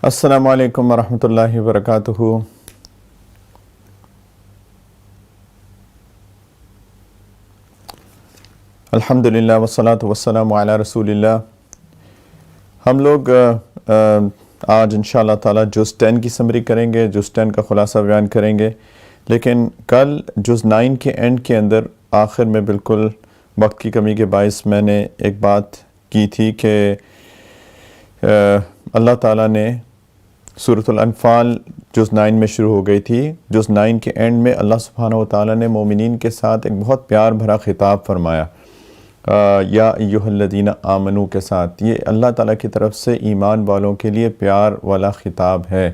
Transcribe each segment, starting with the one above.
السلام علیکم ورحمۃ اللہ وبرکاتہ۔ الحمدللہ والصلاۃ والسلام علی رسول اللہ۔ ہم لوگ آج انشاءاللہ تعالی جز 10 کی سمری کریں گے، جز 10 کا خلاصہ بیان کریں گے، لیکن کل جز 9 کے اینڈ کے اندر آخر میں بالکل وقت کی کمی کے باعث میں نے ایک بات کی تھی کہ اللہ تعالیٰ نے سورۃ الانفال جز 9 میں شروع ہو گئی تھی، جز 9 کے اینڈ میں اللہ سبحانہ و تعالیٰ نے مومنین کے ساتھ ایک بہت پیار بھرا خطاب فرمایا، یا ایھا الذین آمنو کے ساتھ۔ یہ اللہ تعالیٰ کی طرف سے ایمان والوں کے لیے پیار والا خطاب ہے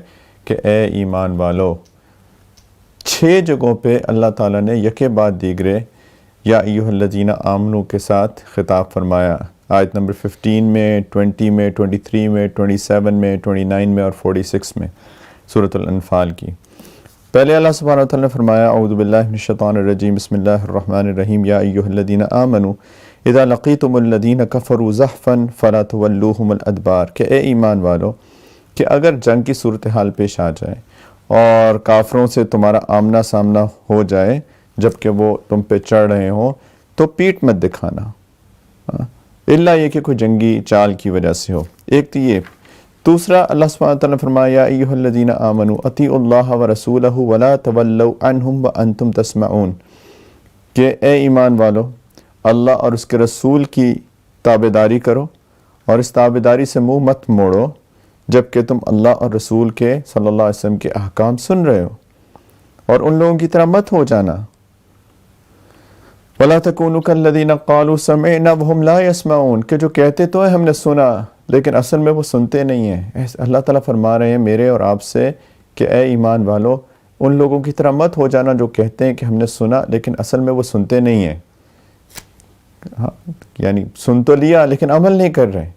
کہ اے ایمان والو۔ 6 جگہوں پہ اللہ تعالیٰ نے یکے بعد دیگرے یا ایھا الذین آمنو کے ساتھ خطاب فرمایا، آیت نمبر 15 میں، 20 میں، 23 میں، 27 میں، 29 میں اور 46 میں سورۃ الانفال کی۔ پہلے اللہ سبحانہ و تعالیٰ نے فرمایا اعوذ باللہ من الشیطان الرجیم بسم اللہ الرحمن الرحیم یا ایھا الذین آمنوا اذا لقیتم الذین کفروا زحفا فلا تولوہم الادبار، کہ اے ایمان والو کہ اگر جنگ کی صورتحال پیش آ جائے اور کافروں سے تمہارا آمنا سامنا ہو جائے جبکہ وہ تم پہ چڑھ رہے ہوں تو پیٹ مت دکھانا، الا یہ کہ کوئی جنگی چال کی وجہ سے ہو۔ ایک تو یہ۔ دوسرا اللہ سبحانہ وتعالی نے فرمایا یا ایھا الذین آمنوا اطیعوا اللہ ورسولہ ولا تولوا عنہم وانتم تسمعون، کہ اے ایمان والو اللہ اور اس کے رسول کی تابعداری کرو اور اس تابعداری سے منہ مت موڑو جبکہ تم اللہ اور رسول کے صلی اللہ علیہ وسلم کے احکام سن رہے ہو، اور ان لوگوں کی طرح مت ہو جانا۔ وَلَا تَكُونُوا كَالَّذِينَ قَالُوا سَمِعْنَا وَهُمْ لَا يَسْمَعُونَ، کہ جو کہتے تو ہیں ہم نے سنا لیکن اصل میں وہ سنتے نہیں ہیں۔ اللہ تعالیٰ فرما رہے ہیں میرے اور آپ سے کہ اے ایمان والو ان لوگوں کی طرح مت ہو جانا جو کہتے ہیں کہ ہم نے سنا لیکن اصل میں وہ سنتے نہیں ہیں، یعنی سن تو لیا لیکن عمل نہیں کر رہے۔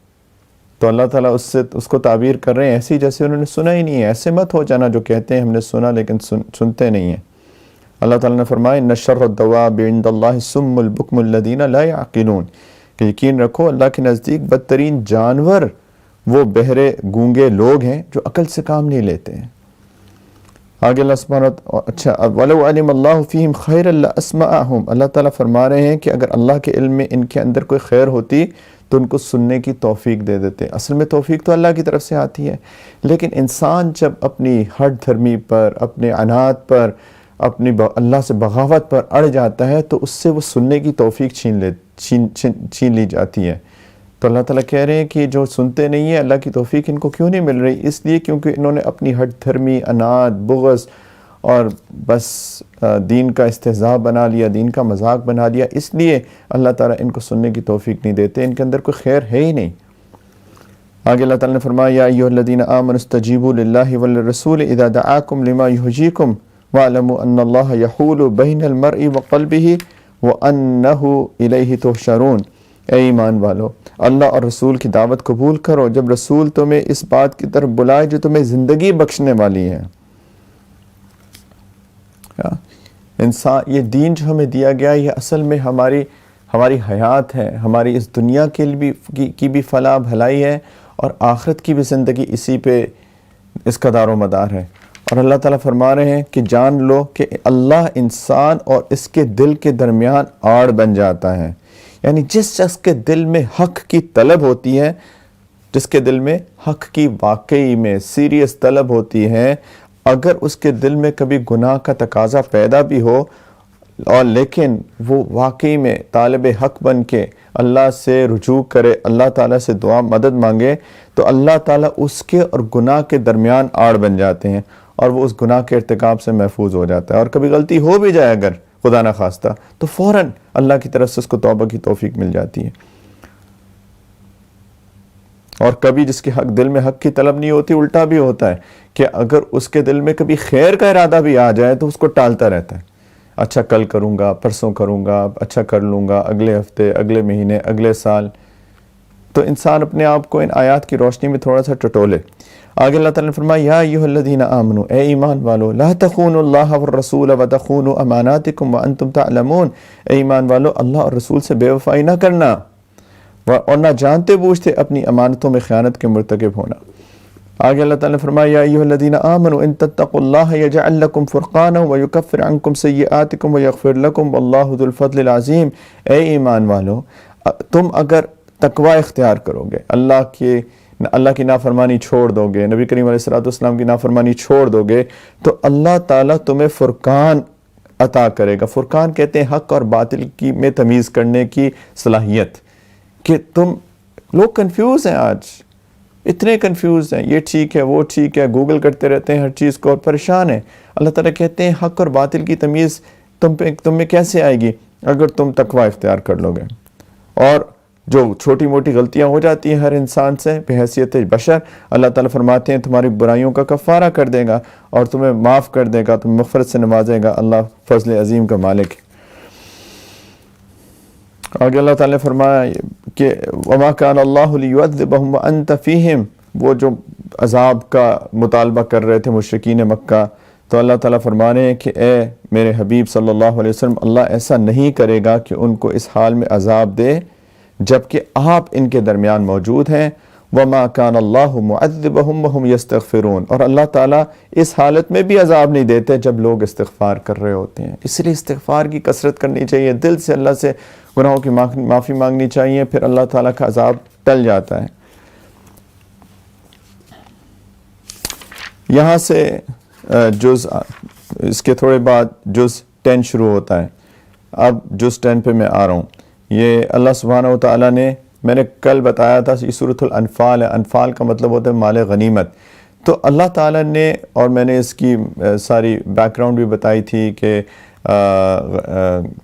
تو اللہ تعالیٰ اس کو تعبیر کر رہے ہیں ایسی جیسے انہوں نے سنا ہی نہیں ہے، ایسے مت ہو جانا جو کہتے ہیں ہم نے سنا لیکن سنتے نہیں ہیں۔ اللہ تعالیٰ نے فرمایا ان شر الدواب عند اللہ الصم البکم الذین لا یعقلون، کہ یقین رکھو اللہ کے نزدیک بدترین جانور وہ بہرے گونگے لوگ ہیں جو عقل سے کام نہیں لیتے ہیں۔ آگے اللہ سبحانہ اچھا وَلَوْ عَلِمَ اللَّهُ فِيهِمْ خَيْرًا لَأَسْمَعَهُمْ، اللہ تعالیٰ فرما رہے ہیں کہ اگر اللہ کے علم میں ان کے اندر کوئی خیر ہوتی تو ان کو سننے کی توفیق دے دیتے۔ اصل میں توفیق تو اللہ کی طرف سے آتی ہے، لیکن انسان جب اپنی ہٹ دھرمی پر، اپنے عناد پر، اپنی اللہ سے بغاوت پر اڑ جاتا ہے تو اس سے وہ سننے کی توفیق چھین لی جاتی ہے۔ تو اللہ تعالیٰ کہہ رہے ہیں کہ جو سنتے نہیں ہیں اللہ کی توفیق ان کو کیوں نہیں مل رہی؟ اس لیے کیونکہ انہوں نے اپنی ہٹ دھرمی، عناد، بغض اور بس دین کا استہزاء بنا لیا، دین کا مذاق بنا لیا، اس لیے اللہ تعالیٰ ان کو سننے کی توفیق نہیں دیتے، ان کے اندر کوئی خیر ہے ہی نہیں۔ آگے اللہ تعالیٰ نے فرمایا یا ایھا الذین آمنوا استجیبوا للہ وللرسول اذا دعاکم لما یحییکم وَاعْلَمُوا أَنَّ اللَّهَ يَحُولُ بَيْنَ الْمَرْءِ وَقَلْبِهِ وَأَنَّهُ إِلَيْهِ تُحْشَرُونَ، اے ایمان والو اللہ اور رسول کی دعوت قبول کرو جب رسول تمہیں اس بات کی طرف بلائے جو تمہیں زندگی بخشنے والی ہے۔ انسان یہ دین جو ہمیں دیا گیا یہ اصل میں ہماری حیات ہے، ہماری اس دنیا کی بھی فلاح بھلائی ہے اور آخرت کی بھی زندگی اسی پہ اس کا دار و مدار ہے۔ اور اللہ تعالیٰ فرما رہے ہیں کہ جان لو کہ اللہ انسان اور اس کے دل کے درمیان آڑ بن جاتا ہے، یعنی جس شخص کے دل میں حق کی طلب ہوتی ہے، جس کے دل میں حق کی واقعی میں سیریس طلب ہوتی ہے، اگر اس کے دل میں کبھی گناہ کا تقاضا پیدا بھی ہو اور لیکن وہ واقعی میں طالب حق بن کے اللہ سے رجوع کرے، اللہ تعالیٰ سے دعا مدد مانگے، تو اللہ تعالیٰ اس کے اور گناہ کے درمیان آڑ بن جاتے ہیں اور وہ اس گناہ کے ارتکاب سے محفوظ ہو جاتا ہے۔ اور کبھی غلطی ہو بھی جائے اگر خدا نہ خواستہ تو فوراً اللہ کی طرف سے اس کو توبہ کی توفیق مل جاتی ہے۔ اور کبھی جس کے دل میں حق کی طلب نہیں ہوتی الٹا بھی ہوتا ہے کہ اگر اس کے دل میں کبھی خیر کا ارادہ بھی آ جائے تو اس کو ٹالتا رہتا ہے، اچھا کل کروں گا، پرسوں کروں گا، اچھا کر لوں گا، اگلے ہفتے، اگلے مہینے، اگلے سال۔ تو انسان اپنے آپ کو ان آیات کی روشنی میں تھوڑا سا ٹٹولے۔ آگے اللہ تعالیٰ نے فرمایا یا ایھا الذین آمنوا، اے ایمان والو لا تخونوا اللہ والرسول وتخونوا اماناتکم وانتم تعلمون، اے ایمان والو اللہ اور رسول سے بے وفائی نہ کرنا اور نہ جانتے بوجھتے اپنی امانتوں میں خیانت کے مرتکب ہونا۔ آگے اللہ تعالیٰ نے فرمایا یا ایھا الذین آمنوا ان تتقوا اللہ یجعل لکم فرقانا ویکفر عنکم سیئاتکم ویغفر لکم واللہ ذو الفضل العظیم۔ اے ایمان والو، تم اگر تقوی اختیار کرو گے، اللہ کی نافرمانی چھوڑ دو گے، نبی کریم علیہ السلام کی نافرمانی چھوڑ دو گے، تو اللہ تعالیٰ تمہیں فرقان عطا کرے گا۔ فرقان کہتے ہیں حق اور باطل میں تمیز کرنے کی صلاحیت، کہ تم لوگ کنفیوز ہیں، آج اتنے کنفیوز ہیں، یہ ٹھیک ہے وہ ٹھیک ہے، گوگل کرتے رہتے ہیں ہر چیز کو اور پریشان ہیں۔ اللہ تعالیٰ کہتے ہیں حق اور باطل کی تمیز تم میں کیسے آئے گی اگر تم تقوی اختیار کر لو گے۔ اور جو چھوٹی موٹی غلطیاں ہو جاتی ہیں ہر انسان سے بحیثیت بشر، اللہ تعالیٰ فرماتے ہیں تمہاری برائیوں کا کفارہ کر دے گا اور تمہیں معاف کر دے گا، تمہیں مغفرت سے نوازے گا۔ اللہ فضل عظیم کا مالک ہے۔ آگے اللہ تعالیٰ نے فرمایا کہ وما كان اللہ لیعذبہم وانت فیہم، وہ جو عذاب کا مطالبہ کر رہے تھے مشرکین مکہ، تو اللہ تعالیٰ فرما رہے ہیں کہ اے میرے حبیب صلی اللہ علیہ وسلم، اللہ ایسا نہیں کرے گا کہ ان کو اس حال میں عذاب دے جبکہ آپ ان کے درمیان موجود ہیں۔ وما كان اللہ معذبہم وہم یستغفرون، اور اللہ تعالیٰ اس حالت میں بھی عذاب نہیں دیتے جب لوگ استغفار کر رہے ہوتے ہیں۔ اس لیے استغفار کی کثرت کرنی چاہیے، دل سے اللہ سے گناہوں کی معافی مانگنی چاہیے، پھر اللہ تعالیٰ کا عذاب ٹل جاتا ہے۔ یہاں سے اس کے تھوڑے بعد جز 10 شروع ہوتا ہے۔ اب جز 10 پہ میں آ رہا ہوں۔ یہ اللہ سبحانہ وتعالیٰ نے، میں نے کل بتایا تھا یہ سورۃ الانفال ہے، انفال کا مطلب ہوتا ہے مال غنیمت۔ تو اللہ تعالیٰ نے، اور میں نے اس کی ساری بیک گراؤنڈ بھی بتائی تھی کہ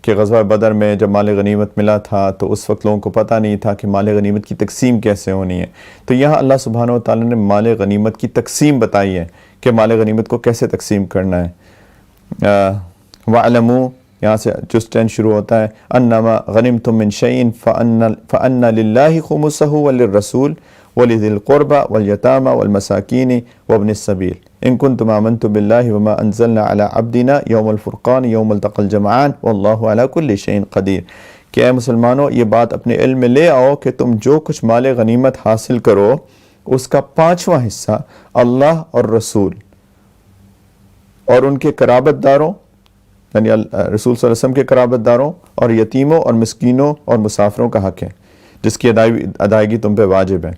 غزوہ بدر میں جب مال غنیمت ملا تھا تو اس وقت لوگوں کو پتہ نہیں تھا کہ مال غنیمت کی تقسیم کیسے ہونی ہے۔ تو یہاں اللہ سبحانہ وتعالیٰ نے مال غنیمت کی تقسیم بتائی ہے کہ مال غنیمت کو کیسے تقسیم کرنا ہے۔ وَاعْلَمُوا، یہاں سے جز 10 شروع ہوتا ہے، انما غنمتم من شیء فان للہ خمسہ وللرسول ولذی القربى والیتامى والمساکین وابن السبیل ان کنتم آمنتم باللہ وما انزلنا علی عبدنا یوم الفرقان یوم التقى الجمعان واللہ علی کل شیء قدیر، کہ اے مسلمانوں یہ بات اپنے علم میں لے آؤ کہ تم جو کچھ مال غنیمت حاصل کرو اس کا 5واں حصہ اللہ اور رسول اور ان کے قرابت داروں، یعنی رسول صلی اللہ علیہ وسلم کے قرابت داروں اور یتیموں اور مسکینوں اور مسافروں کا حق ہے جس کی ادائیگی تم پہ واجب ہے۔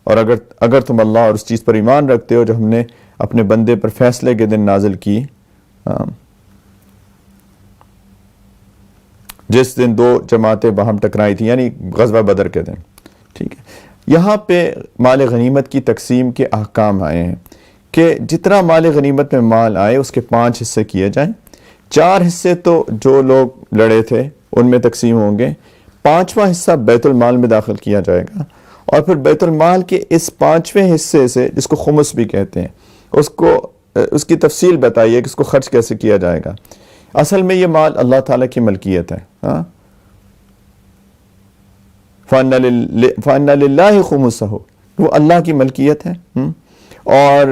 اور اگر تم اللہ اور اس چیز پر ایمان رکھتے ہو جو ہم نے اپنے بندے پر فیصلے کے دن نازل کی، جس دن 2 جماعتیں باہم ٹکرائی تھیں، یعنی غزوہ بدر کے دن، ٹھیک ہے۔ یہاں پہ مال غنیمت کی تقسیم کے احکام آئے ہیں کہ جتنا مال غنیمت میں مال آئے اس کے 5 حصے کیے جائیں، 4 حصے تو جو لوگ لڑے تھے ان میں تقسیم ہوں گے، 5واں حصہ بیت المال میں داخل کیا جائے گا، اور پھر بیت المال کے اس 5ویں حصے سے، جس کو خمس بھی کہتے ہیں، اس کی تفصیل بتائیے کہ اس کو خرچ کیسے کیا جائے گا۔ اصل میں یہ مال اللہ تعالیٰ کی ملکیت ہے، فَأَنَّ لِلَّهِ خُمُسَهُ، وہ اللہ کی ملکیت ہے۔ اور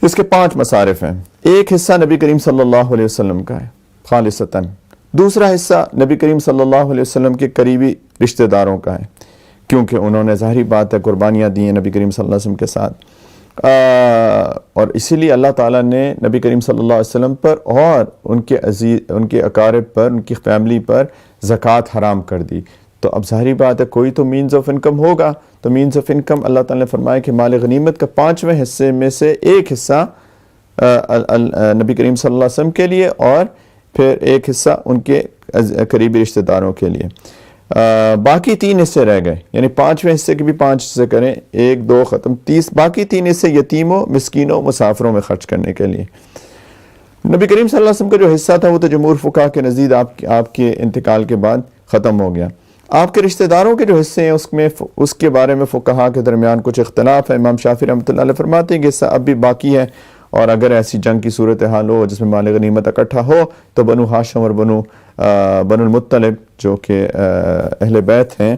اس کے 5 مصارف ہیں۔ ایک حصہ نبی کریم صلی اللہ علیہ وسلم کا ہے خالصتاً، دوسرا حصہ نبی کریم صلی اللہ علیہ وسلم کے قریبی رشتہ داروں کا ہے، کیونکہ انہوں نے ظاہری بات ہے قربانیاں دی ہیں نبی کریم صلی اللہ علیہ وسلم کے ساتھ، اور اسی لیے اللہ تعالیٰ نے نبی کریم صلی اللہ علیہ وسلم پر اور ان کے اقارب پر، ان کی فیملی پر زکوٰۃ حرام کر دی۔ تو اب ظاہری بات ہے کوئی تو مینز آف انکم ہوگا، تو مینز آف انکم اللہ تعالیٰ نے فرمایا کہ مال غنیمت کا 5ویں حصے میں سے ایک حصہ نبی کریم صلی اللہ علیہ وسلم کے لیے اور پھر ایک حصہ ان کے قریبی رشتہ داروں کے لیے۔ باقی 3 حصے رہ گئے، یعنی 5ویں حصے کے بھی 5 حصے کریں، 1 2 ختم، 30، باقی 3 حصے یتیموں، مسکینوں، مسافروں میں خرچ کرنے کے لیے۔ نبی کریم صلی اللہ علیہ وسلم کا جو حصہ تھا وہ تو جمہور فقہا کے نزدیک آپ کے انتقال کے بعد ختم ہو گیا۔ آپ کے رشتہ داروں کے جو حصے ہیں اس کے بارے میں فقہا کے درمیان کچھ اختلاف ہے۔ امام شافعی رحمۃ اللہ علیہ فرماتے ہیں کہ حصہ اب بھی باقی ہے، اور اگر ایسی جنگ کی صورتحال ہو جس میں مال غنیمت اکٹھا ہو تو بنو ہاشم اور بنو المطلب جو کہ اہل بیت ہیں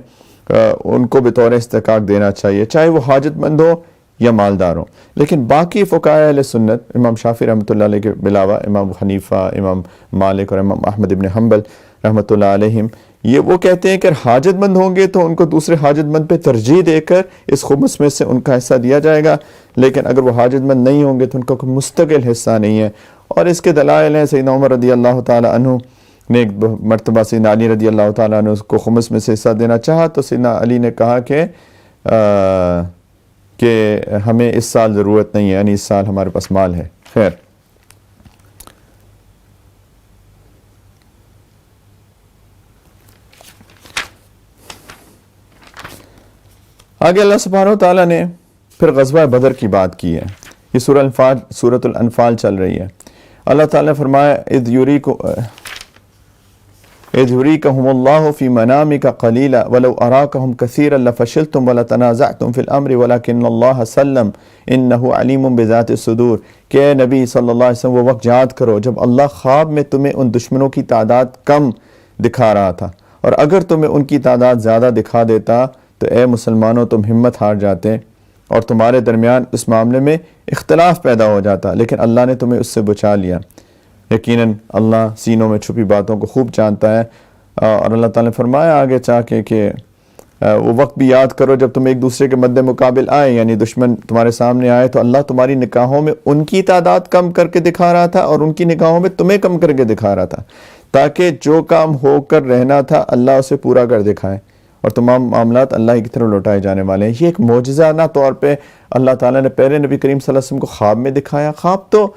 ان کو بطور استحقاق دینا چاہیے، چاہے وہ حاجت مند ہو یا مالدار ہو۔ لیکن باقی فقہاء اہل سنت، امام شافعی رحمۃ اللہ علیہ کے علاوہ امام حنیفہ، امام مالک اور امام احمد ابن حنبل رحمۃ اللہ علیہم، یہ وہ کہتے ہیں کہ حاجت مند ہوں گے تو ان کو دوسرے حاجت مند پہ ترجیح دے کر اس خمس میں سے ان کا حصہ دیا جائے گا، لیکن اگر وہ حاجت مند نہیں ہوں گے تو ان کو کوئی مستقل حصہ نہیں ہے۔ اور اس کے دلائل ہیں، سیدنا عمر رضی اللہ تعالی عنہ نے ایک مرتبہ سیدنا علی رضی اللہ تعالیٰ عنہ کو خمس میں سے حصہ دینا چاہا تو سیدنا علی نے کہا کہ ہمیں اس سال ضرورت نہیں ہے، یعنی اس سال ہمارے پاس مال ہے۔ خیر، آگے اللہ سبحانہ وتعالیٰ نے پھر غزوہ بدر کی بات کی ہے۔ یہ سورۃ الانفال چل رہی ہے۔ اللہ تعالیٰ نے فرمایا اذ یریکہم اللہ فی منامک قلیلا ولو اراکہم کثیرا لفشلتم ولتنازعتم فی الامر ولکن اللہ سلم انہ علیم بذات الصدور، کہ اے نبی صلی اللہ علیہ وسلم وہ وقت یاد کرو جب اللہ خواب میں تمہیں ان دشمنوں کی تعداد کم دکھا رہا تھا، اور اگر تمہیں ان کی تعداد زیادہ دکھا دیتا تو اے مسلمانوں تم ہمت ہار جاتے اور تمہارے درمیان اس معاملے میں اختلاف پیدا ہو جاتا، لیکن اللہ نے تمہیں اس سے بچا لیا۔ یقیناً اللہ سینوں میں چھپی باتوں کو خوب جانتا ہے۔ اور اللہ تعالیٰ نے فرمایا آگے چاہ کے کہ وہ وقت بھی یاد کرو جب تم ایک دوسرے کے مد مقابل آئے، یعنی دشمن تمہارے سامنے آئے تو اللہ تمہاری نگاہوں میں ان کی تعداد کم کر کے دکھا رہا تھا اور ان کی نگاہوں میں تمہیں کم کر کے دکھا رہا تھا، تاکہ جو کام ہو کر رہنا تھا اللہ اسے پورا کر دکھائے اور تمام معاملات اللہ ہی کی طرف لوٹائے جانے والے ہیں۔ یہ ایک معجزانہ طور پہ اللہ تعالیٰ نے پہلے نبی کریم صلی اللہ علیہ وسلم کو خواب میں دکھایا۔ خواب تو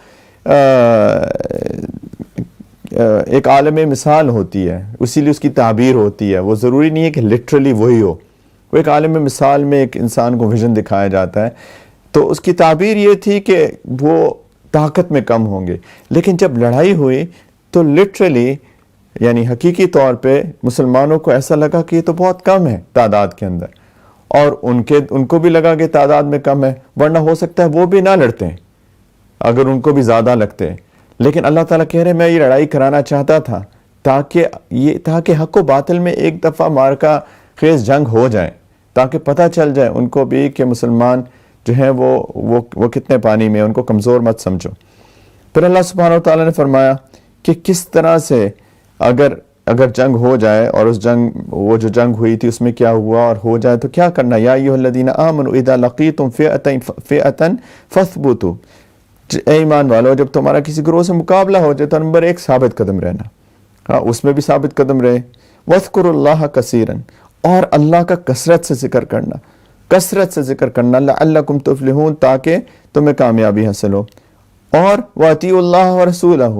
ایک عالم مثال ہوتی ہے، اسی لیے اس کی تعبیر ہوتی ہے، وہ ضروری نہیں ہے کہ لٹرلی وہی ہو، وہ ایک عالم مثال میں ایک انسان کو ویژن دکھایا جاتا ہے۔ تو اس کی تعبیر یہ تھی کہ وہ طاقت میں کم ہوں گے، لیکن جب لڑائی ہوئی تو لٹرلی یعنی حقیقی طور پہ مسلمانوں کو ایسا لگا کہ یہ تو بہت کم ہے تعداد کے اندر، اور ان کو بھی لگا کہ تعداد میں کم ہے، ورنہ ہو سکتا ہے وہ بھی نہ لڑتے ہیں اگر ان کو بھی زیادہ لگتے۔ لیکن اللہ تعالیٰ کہہ رہے میں یہ لڑائی کرانا چاہتا تھا تاکہ حق و باطل میں ایک دفعہ مارکا خیز جنگ ہو جائے، تاکہ پتہ چل جائے ان کو بھی کہ مسلمان جو ہیں وہ کتنے پانی میں، ان کو کمزور مت سمجھو۔ پھر اللہ سبحانہ وتعالیٰ نے فرمایا کہ کس طرح سے اگر جنگ ہو جائے، اور وہ جو جنگ ہوئی تھی اس میں کیا ہوا اور ہو جائے تو کیا کرنا۔ یا ایھا الذین آمنوا اذا لقیتم فئۃ فاثبتوا، اے ایمان والو جب تمہارا کسی گروہ سے مقابلہ ہو جائے تو نمبر 1 ثابت قدم رہنا، ہاں اس میں بھی ثابت قدم رہے۔ واذکروا اللہ کثیرا، اور اللہ کا کثرت سے ذکر کرنا، لعلکم تفلحون، تاکہ تمہیں کامیابی حاصل ہو۔ اور واطیعوا اللہ ورسولہ،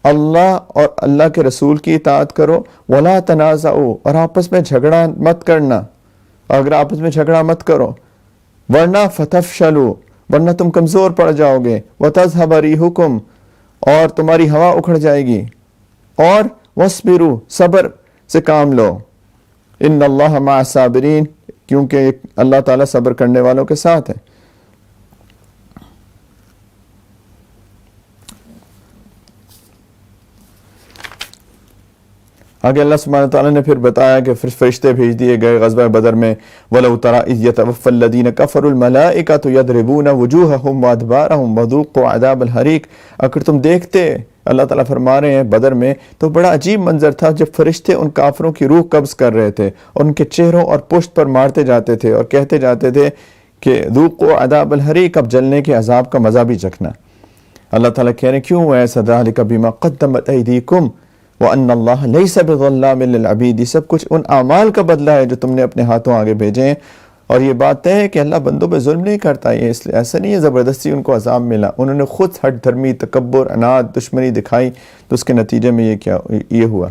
اللہ اور اللہ کے رسول کی اطاعت کرو۔ ولا تنازعوا، اور آپس میں جھگڑا مت کرنا، اگر آپس میں جھگڑا مت کرو، ورنہ فتفشلوا، ورنہ تم کمزور پڑ جاؤ گے، وتذهب ريحكم، اور تمہاری ہوا اکھڑ جائے گی، اور واصبروا، صبر سے کام لو، ان اللہ مع الصابرین، کیونکہ اللہ تعالیٰ صبر کرنے والوں کے ساتھ ہے۔ آگے اللہ سبحانہ تعالیٰ نے پھر بتایا کہ پھر فرشتے بھیج دیے گئے غزوہ بدر میں۔ وَلَوْ تَرَىٰ إِذْ يَتَوَفَّى الَّذِينَ كَفَرُوا الْمَلَائِكَةُ يَضْرِبُونَ وُجُوهَهُمْ وَأَدْبَارَهُمْ وَذُوقُوا عَذَابَ الْحَرِيقِ، اگر تم دیکھتے، اللہ تعالیٰ فرما رہے ہیں بدر میں تو بڑا عجیب منظر تھا جب فرشتے ان کافروں کی روح قبض کر رہے تھے اور ان کے چہروں اور پشت پر مارتے جاتے تھے اور کہتے جاتے تھے کہ ذُوقُوا عَذَابَ الْحَرِيقِ، اب جلنے کے عذاب کا مزہ بھی چکھنا۔ اللہ تعالیٰ کہہ رہے ہیں کیوں ایسا، ذَلِكَ بِمَا قَدَّمَتْ أَيْدِيكُمْ وَأَنَّ اللَّهَ لَيْسَ بِظَلَّامٍ لِّلْعَبِيدِ، یہ سب کچھ ان اعمال کا بدلہ ہے جو تم نے اپنے ہاتھوں آگے بھیجے ہیں۔ اور یہ بات ہے کہ اللہ بندوں پہ ظلم نہیں کرتا، یہ اس لیے ایسا نہیں ہے زبردستی ان کو عذاب ملا، انہوں نے خود ہٹ دھرمی، تکبر، عناد، دشمنی دکھائی تو اس کے نتیجے میں یہ ہوا۔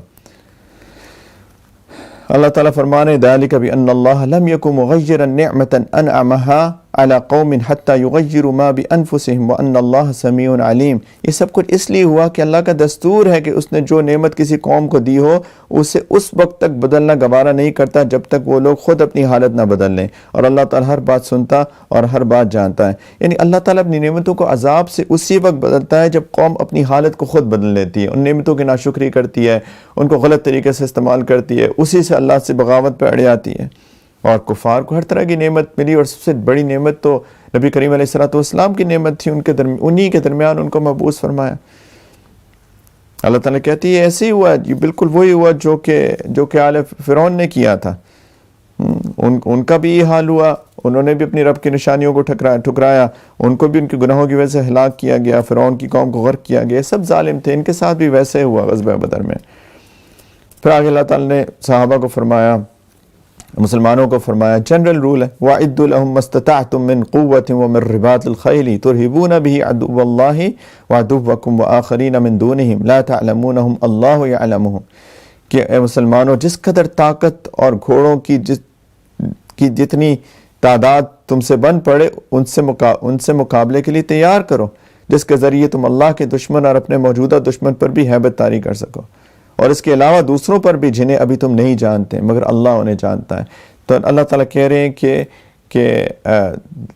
اللہ تعالیٰ فرمانے ذَلِكَ بِأَنَّ اللَّهَ لَمْ يَكُن مُغَيِّرًا نِعْمَةً أَنْعَمَهَا عَلَى قَوْمٍ حَتَّى يُغَيِّرُوا مَا بِأَنفُسِهِمْ وَأَنَّ اللَّهَ سَمِيعٌ عَلِيمٌ، یہ سب کچھ اس لیے ہوا کہ اللہ کا دستور ہے کہ اس نے جو نعمت کسی قوم کو دی ہو اسے اس وقت تک بدلنا گوارا نہیں کرتا جب تک وہ لوگ خود اپنی حالت نہ بدل لیں، اور اللہ تعالیٰ ہر بات سنتا اور ہر بات جانتا ہے۔ یعنی اللہ تعالیٰ اپنی نعمتوں کو عذاب سے اسی وقت بدلتا ہے جب قوم اپنی حالت کو خود بدل لیتی ہے، ان نعمتوں کی ناشکری کرتی ہے، ان کو غلط طریقے سے استعمال کرتی ہے، اسی سے اللہ سے بغاوت پہ اڑ جاتی ہے۔ اور کفار کو ہر طرح کی نعمت ملی، اور سب سے بڑی نعمت تو نبی کریم علیہ الصلوۃ والسلام کی نعمت تھی، انہی کے درمیان ان کو مبعوث فرمایا۔ اللہ تعالیٰ کہتی ہے ایسے ہی ہوا، یہ بالکل وہی ہوا جو کہ آل فرعون نے کیا تھا. ان کا بھی یہ حال ہوا، انہوں نے بھی اپنی رب کی نشانیوں کو ٹھکرایا، ان کو بھی ان کے گناہوں کی وجہ سے ہلاک کیا گیا، فرعون کی قوم کو غرق کیا گیا. سب ظالم تھے، ان کے ساتھ بھی ویسے ہوا غزوہ بدر میں. پھر آگے اللہ تعالیٰ نے صحابہ کو فرمایا، مسلمانوں کو فرمایا، جنرل رول ہے، وَأَعِدُّوا لَهُم مَّا اسْتَطَعْتُم مِّن قُوَّةٍ وَمِن رِّبَاطِ الْخَيْلِ تُرْهِبُونَ بِهِ عَدُوَّ اللَّهِ وَعَدُوَّكُمْ وَآخَرِينَ مِن دُونِهِمْ لَا تَعْلَمُونَهُمْ اللَّهُ يَعْلَمُهُمْ کہ اے مسلمانوں، جس قدر طاقت اور گھوڑوں کی جتنی تعداد تم سے بن پڑے ان سے مقابلے کے لیے تیار کرو، جس کے ذریعے تم اللہ کے دشمن اور اپنے موجودہ دشمن پر بھی ہیبت طاری کر سکو، اور اس کے علاوہ دوسروں پر بھی جنہیں ابھی تم نہیں جانتے مگر اللہ انہیں جانتا ہے. تو اللہ تعالیٰ کہہ رہے ہیں کہ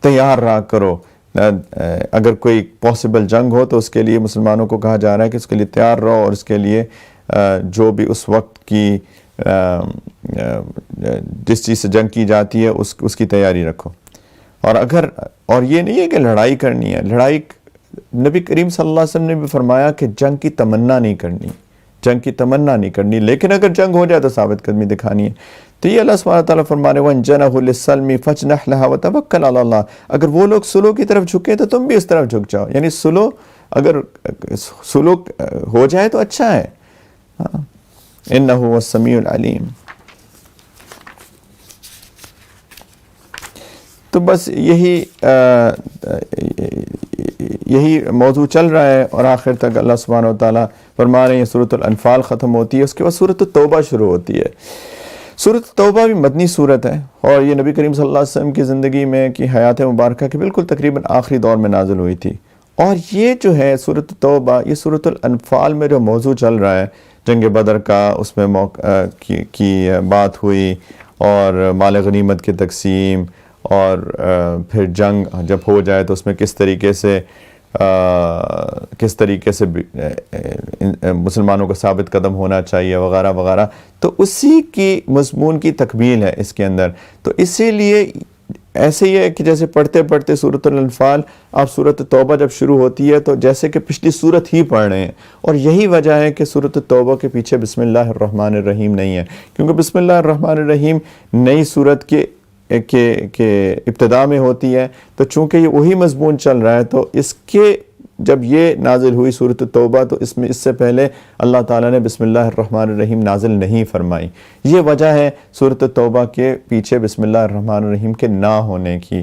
تیار رہا کرو. اگر کوئی پاسبل جنگ ہو تو اس کے لیے مسلمانوں کو کہا جا رہا ہے کہ اس کے لیے تیار رہو، اور اس کے لیے جو بھی اس وقت کی جس چیز سے جنگ کی جاتی ہے اس کی تیاری رکھو. اور یہ نہیں ہے کہ لڑائی کرنی ہے. لڑائی نبی کریم صلی اللہ علیہ وسلم نے بھی فرمایا کہ جنگ کی تمنا نہیں کرنی، لیکن اگر جنگ ہو جائے تو ثابت قدمی دکھانی ہے. تو یہ اللہ سبحانہ وتعالیٰ فرما رہے ہیں وَإِن جَنَحُوا لِلسَّلْمِ فَاجْنَحْ لَهَا وَتَوَكَّلْ عَلَى اللَّهِ. اگر وہ لوگ سلو کی طرف جھکے تو تم بھی اس طرف جھک جاؤ. یعنی اگر سلو ہو جائے تو اچھا ہے. إِنَّهُ هُوَ السَّمِيعُ الْعَلِيمُ. تو بس یہی موضوع چل رہا ہے، اور آخر تک اللہ سبحانہ وتعالیٰ فرما رہے ہیں سورۃ الانفال ختم ہوتی ہے، اس کے بعد سورۃ التوبہ شروع ہوتی ہے. سورۃ التوبہ بھی مدنی سورت ہے، اور یہ نبی کریم صلی اللہ علیہ وسلم کی زندگی میں کی حیات مبارکہ کے بالکل تقریباً آخری دور میں نازل ہوئی تھی. اور یہ جو ہے سورۃ التوبہ، یہ سورۃ الانفال میں جو موضوع چل رہا ہے جنگ بدر کا، اس میں کی بات ہوئی، اور مال غنیمت کی تقسیم، اور پھر جنگ جب ہو جائے تو اس میں کس طریقے سے مسلمانوں کو ثابت قدم ہونا چاہیے وغیرہ وغیرہ. تو اسی کی مضمون کی تکمیل ہے اس کے اندر. تو اسی لیے ایسے ہی ہے کہ جیسے پڑھتے پڑھتے سورۃ الانفال، آپ سورۃ توبہ جب شروع ہوتی ہے تو جیسے کہ پچھلی سورت ہی پڑھ رہے ہیں. اور یہی وجہ ہے کہ سورۃ توبہ کے پیچھے بسم اللہ الرحمن الرحیم نہیں ہے، کیونکہ بسم اللہ الرحمن الرحیم نئی سورت کے ابتدا میں ہوتی ہے. تو چونکہ یہ وہی مضمون چل رہا ہے، تو اس کے جب یہ نازل ہوئی سورۃ التوبہ تو اس سے پہلے اللہ تعالیٰ نے بسم اللہ الرحمن الرحیم نازل نہیں فرمائی. یہ وجہ ہے سورۃ التوبہ کے پیچھے بسم اللہ الرحمن الرحیم کے نہ ہونے کی.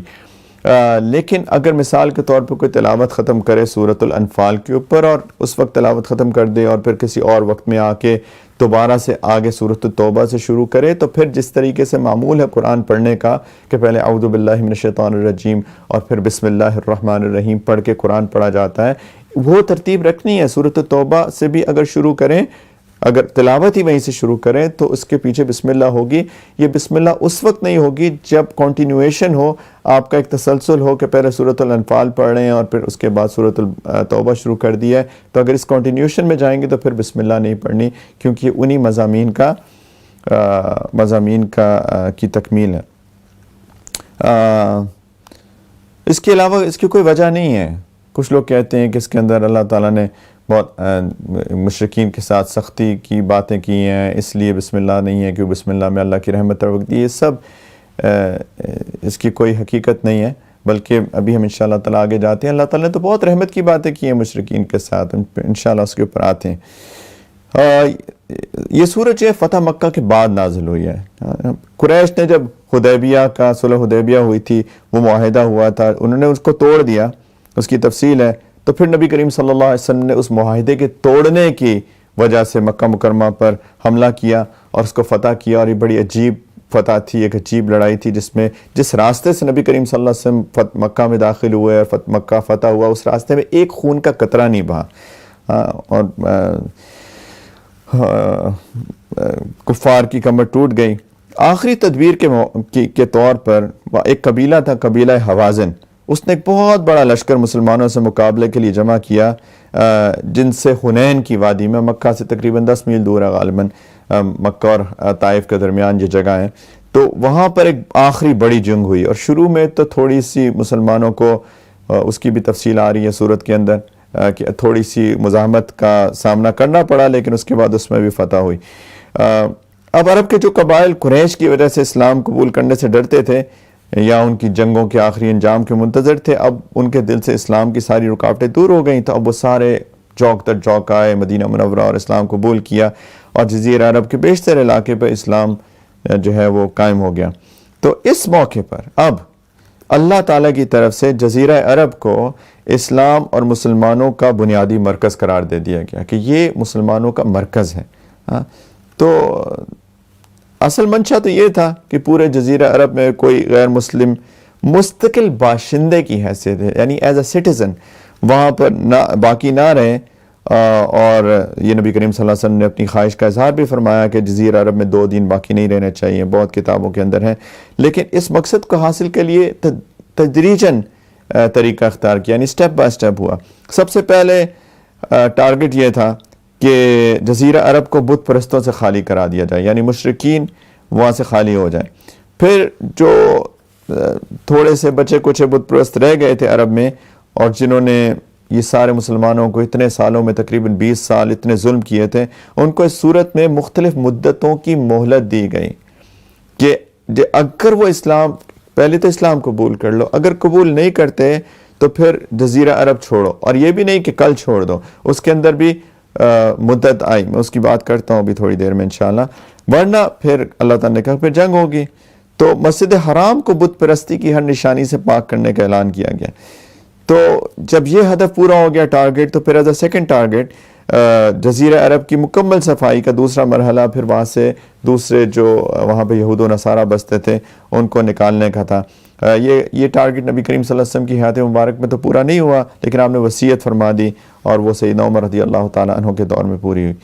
لیکن اگر مثال کے طور پر کوئی تلاوت ختم کرے سورۃ الانفال کے اوپر، اور اس وقت تلاوت ختم کر دے اور پھر کسی اور وقت میں آ کے دوبارہ سے آگے سورۃ التوبہ سے شروع کرے، تو پھر جس طریقے سے معمول ہے قرآن پڑھنے کا کہ پہلے اعوذ باللہ من الشیطان الرجیم اور پھر بسم اللہ الرحمن الرحیم پڑھ کے قرآن پڑھا جاتا ہے، وہ ترتیب رکھنی ہے. سورۃ التوبہ سے بھی اگر شروع کریں، اگر تلاوت ہی وہیں سے شروع کریں تو اس کے پیچھے بسم اللہ ہوگی. یہ بسم اللہ اس وقت نہیں ہوگی جب کنٹینویشن ہو، آپ کا ایک تسلسل ہو کہ پہلے سورۃ الانفال پڑھ رہے ہیں اور پھر اس کے بعد سورۃ التوبہ شروع کر دیا ہے. تو اگر اس کنٹینویشن میں جائیں گے تو پھر بسم اللہ نہیں پڑھنی، کیونکہ یہ انہی مضامین کی تکمیل ہے. اس کے علاوہ اس کی کوئی وجہ نہیں ہے. کچھ لوگ کہتے ہیں کہ اس کے اندر اللہ تعالیٰ نے بہت مشرکین کے ساتھ سختی کی باتیں کی ہیں، اس لیے بسم اللہ نہیں ہے کہ بسم اللہ میں اللہ کی رحمت دی. یہ سب اس کی کوئی حقیقت نہیں ہے، بلکہ ابھی ہم انشاءاللہ تعالیٰ آگے جاتے ہیں. اللہ تعالیٰ نے تو بہت رحمت کی باتیں کی ہیں مشرکین کے ساتھ، انشاءاللہ اس کے اوپر آتے ہیں. یہ سورت جو ہے فتح مکہ کے بعد نازل ہوئی ہے. قریش نے جب حدیبیہ کا صلح حدیبیہ ہوئی تھی، وہ معاہدہ ہوا تھا، انہوں نے اس کو توڑ دیا، اس کی تفصیل ہے. تو پھر نبی کریم صلی اللہ علیہ وسلم نے اس معاہدے کے توڑنے کی وجہ سے مکہ مکرمہ پر حملہ کیا اور اس کو فتح کیا. اور یہ بڑی عجیب فتح تھی، ایک عجیب لڑائی تھی، جس راستے سے نبی کریم صلی اللہ علیہ وسلم مکہ میں داخل ہوئے اور مکہ فتح ہوا، اس راستے میں ایک خون کا قطرہ نہیں بہا. اور کفار کی کمر ٹوٹ گئی. آخری تدبیر کے طور پر ایک قبیلہ تھا، قبیلہ حوازن. اس نے ایک بہت بڑا لشکر مسلمانوں سے مقابلے کے لیے جمع کیا، جن سے حنین کی وادی میں، مکہ سے تقریباً 10 میل دور ہے غالباً، مکہ اور طائف کے درمیان یہ جگہ ہے. تو وہاں پر ایک آخری بڑی جنگ ہوئی، اور شروع میں تو تھوڑی سی مسلمانوں کو اس کی بھی تفصیل آ رہی ہے سورت کے اندر. کہ تھوڑی سی مزاحمت کا سامنا کرنا پڑا، لیکن اس کے بعد اس میں بھی فتح ہوئی۔ اب عرب کے جو قبائل قریش کی وجہ سے اسلام قبول کرنے سے ڈرتے تھے یا ان کی جنگوں کے آخری انجام کے منتظر تھے، اب ان کے دل سے اسلام کی ساری رکاوٹیں دور ہو گئیں، تو اب وہ سارے چوک در چوک آئے مدینہ منورہ اور اسلام قبول کیا، اور جزیرہ عرب کے بیشتر علاقے پہ اسلام جو ہے وہ قائم ہو گیا۔ تو اس موقع پر اب اللہ تعالیٰ کی طرف سے جزیرہ عرب کو اسلام اور مسلمانوں کا بنیادی مرکز قرار دے دیا گیا کہ یہ مسلمانوں کا مرکز ہے۔ تو اصل منشا تو یہ تھا کہ پورے جزیرہ عرب میں کوئی غیر مسلم مستقل باشندے کی حیثیت ہے، یعنی ایز اے سٹیزن وہاں پر باقی نہ رہیں، اور یہ نبی کریم صلی اللہ علیہ وسلم نے اپنی خواہش کا اظہار بھی فرمایا کہ جزیرہ عرب میں 2 دن باقی نہیں رہنے چاہیے، بہت کتابوں کے اندر ہیں، لیکن اس مقصد کو حاصل کے لیے تدریجاً طریقہ اختیار کیا، یعنی سٹیپ بائی سٹیپ ہوا۔ سب سے پہلے ٹارگٹ یہ تھا کہ جزیرہ عرب کو بت پرستوں سے خالی کرا دیا جائے، یعنی مشرکین وہاں سے خالی ہو جائیں۔ پھر جو تھوڑے سے بچے کچھ بت پرست رہ گئے تھے عرب میں، اور جنہوں نے یہ سارے مسلمانوں کو اتنے سالوں میں تقریباً 20 سال اتنے ظلم کیے تھے، ان کو اس صورت میں مختلف مدتوں کی مہلت دی گئی کہ اگر وہ اسلام پہلے تو اسلام قبول کر لو، اگر قبول نہیں کرتے تو پھر جزیرہ عرب چھوڑو، اور یہ بھی نہیں کہ کل چھوڑ دو، اس کے اندر بھی مدت آئی، میں اس کی بات کرتا ہوں ابھی تھوڑی دیر میں انشاءاللہ، ورنہ پھر اللہ تعالیٰ نے کہا پھر جنگ ہوگی۔ تو مسجد حرام کو بت پرستی کی ہر نشانی سے پاک کرنے کا اعلان کیا گیا۔ تو جب یہ ہدف پورا ہو گیا ٹارگٹ، تو پھر ایز اے سیکنڈ ٹارگٹ جزیرہ عرب کی مکمل صفائی کا دوسرا مرحلہ پھر وہاں سے دوسرے جو وہاں پہ یہود و نصارہ بستے تھے ان کو نکالنے کا تھا۔ یہ ٹارگٹ نبی کریم صلی اللہ علیہ وسلم کی حیات مبارک میں تو پورا نہیں ہوا، لیکن آپ نے وصیت فرما دی اور وہ سیدنا عمر رضی اللہ تعالیٰ عنہ کے دور میں پوری ہوئی۔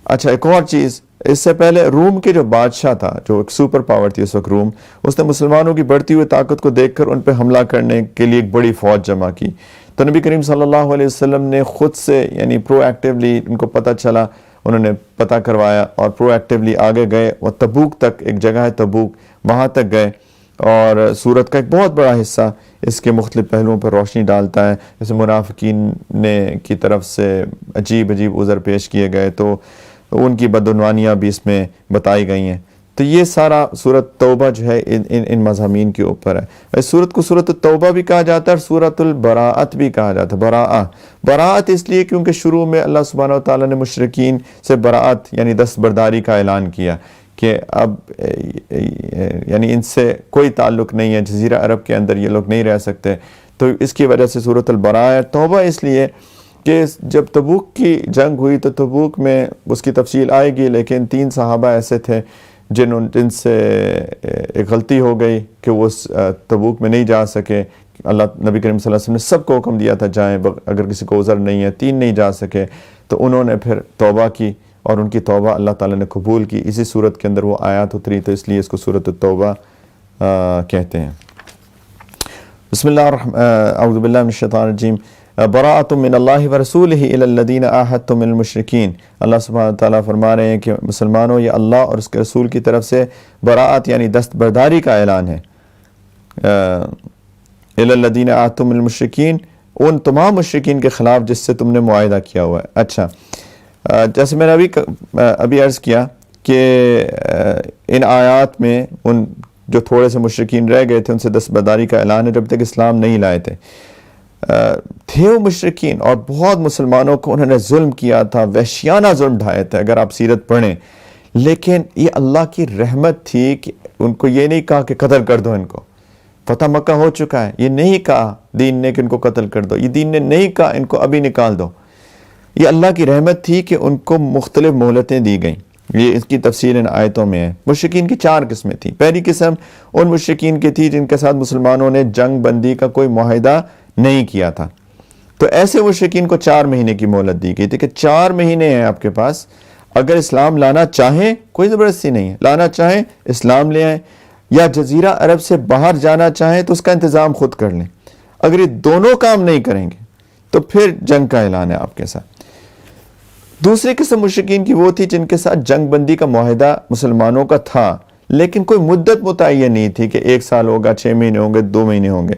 اچھا، ایک اور چیز، اس سے پہلے روم کے جو بادشاہ تھا، جو ایک سپر پاور تھی اس وقت روم، اس نے مسلمانوں کی بڑھتی ہوئی طاقت کو دیکھ کر ان پہ حملہ کرنے کے لیے ایک بڑی فوج جمع کی۔ تو نبی کریم صلی اللہ علیہ وسلم نے خود سے یعنی پرو ایکٹیولی ان کو پتہ چلا، انہوں نے پتہ کروایا اور پرو ایکٹیولی آگے گئے، وہ تبوک تک، ایک جگہ ہے تبوک، وہاں تک گئے، اور سورت کا ایک بہت بڑا حصہ اس کے مختلف پہلوؤں پر روشنی ڈالتا ہے، جیسے منافقین کی طرف سے عجیب عذر پیش کیے گئے تو ان کی بدعنوانیاں بھی اس میں بتائی گئی ہیں۔ تو یہ سارا سورت توبہ جو ہے ان مضامین کے اوپر ہے۔ اس سورت کو سورت التوبہ بھی کہا جاتا ہے اور سورت البراءت بھی کہا جاتا ہے۔ براءت اس لیے کیونکہ شروع میں اللہ سبحانہ وتعالیٰ نے مشرکین سے براءت یعنی دستبرداری کا اعلان کیا کہ اب یعنی ان سے کوئی تعلق نہیں ہے، جزیرہ عرب کے اندر یہ لوگ نہیں رہ سکتے، تو اس کی وجہ سے سورت البراء۔ توبہ اس لیے کہ جب تبوک کی جنگ ہوئی تو تبوک میں اس کی تفصیل آئے گی، لیکن 3 صحابہ ایسے تھے جن سے ایک غلطی ہو گئی کہ وہ تبوک میں نہیں جا سکے۔ اللہ نبی کریم صلی اللہ علیہ وسلم نے سب کو حکم دیا تھا جائیں، اگر کسی کو عذر نہیں ہے، 3 نہیں جا سکے، تو انہوں نے پھر توبہ کی اور ان کی توبہ اللہ تعالیٰ نے قبول کی۔ اسی صورت کے اندر وہ آیات اتری، تو اس لیے اس کو سورۃ التوبہ کہتے ہیں۔ بسم اللہ اعوذ باللہ من الشیطان الرجیم۔ براءۃ من اللہ ورسولہ الی الذین عاہدتم من المشرکین۔ اللہ سبحانہ تعالیٰ فرما رہے ہیں کہ مسلمانوں، یہ اللہ اور اس کے رسول کی طرف سے براءت یعنی دستبرداری کا اعلان ہے۔ الی الذین عاہدتم من المشرکین، ان تمام مشرکین کے خلاف جس سے تم نے معاہدہ کیا ہوا ہے۔ اچھا، جیسے میں نے ابھی عرض کیا کہ ان آیات میں ان جو تھوڑے سے مشرکین رہ گئے تھے ان سے دستبرداری کا اعلان ہے، جب تک اسلام نہیں لائے تھے وہ مشرکین، اور بہت مسلمانوں کو انہوں نے ظلم کیا تھا، وحشیانہ ظلم ڈھائے تھے اگر آپ سیرت پڑھیں، لیکن یہ اللہ کی رحمت تھی کہ ان کو یہ نہیں کہا کہ قتل کر دو، ان کو فتح مکہ ہو چکا ہے، یہ نہیں کہا دین نے کہ ان کو قتل کر دو، یہ دین نے نہیں کہا ان کو ابھی نکال دو۔ یہ اللہ کی رحمت تھی کہ ان کو مختلف مہلتیں دی گئیں۔ یہ اس کی تفصیل ان آیتوں میں ہے۔ مشرکین کی 4 قسمیں تھیں۔ پہلی قسم ان مشرکین کی تھی جن کے ساتھ مسلمانوں نے جنگ بندی کا کوئی معاہدہ نہیں کیا تھا، تو ایسے مشرکین کو 4 مہینے کی مہلت دی گئی تھی کہ 4 مہینے ہیں آپ کے پاس، اگر اسلام لانا چاہیں کوئی زبردستی نہیں ہے، لانا چاہیں اسلام لے آئیں، یا جزیرہ عرب سے باہر جانا چاہیں تو اس کا انتظام خود کر لیں۔ اگر یہ دونوں کام نہیں کریں گے تو پھر جنگ کا اعلان ہے آپ کے ساتھ۔ دوسری قسم مشرکین کی وہ تھی جن کے ساتھ جنگ بندی کا معاہدہ مسلمانوں کا تھا، لیکن کوئی مدت متعین نہیں تھی کہ 1 سال ہوگا، 6 مہینے ہوں گے، 2 مہینے ہوں گے۔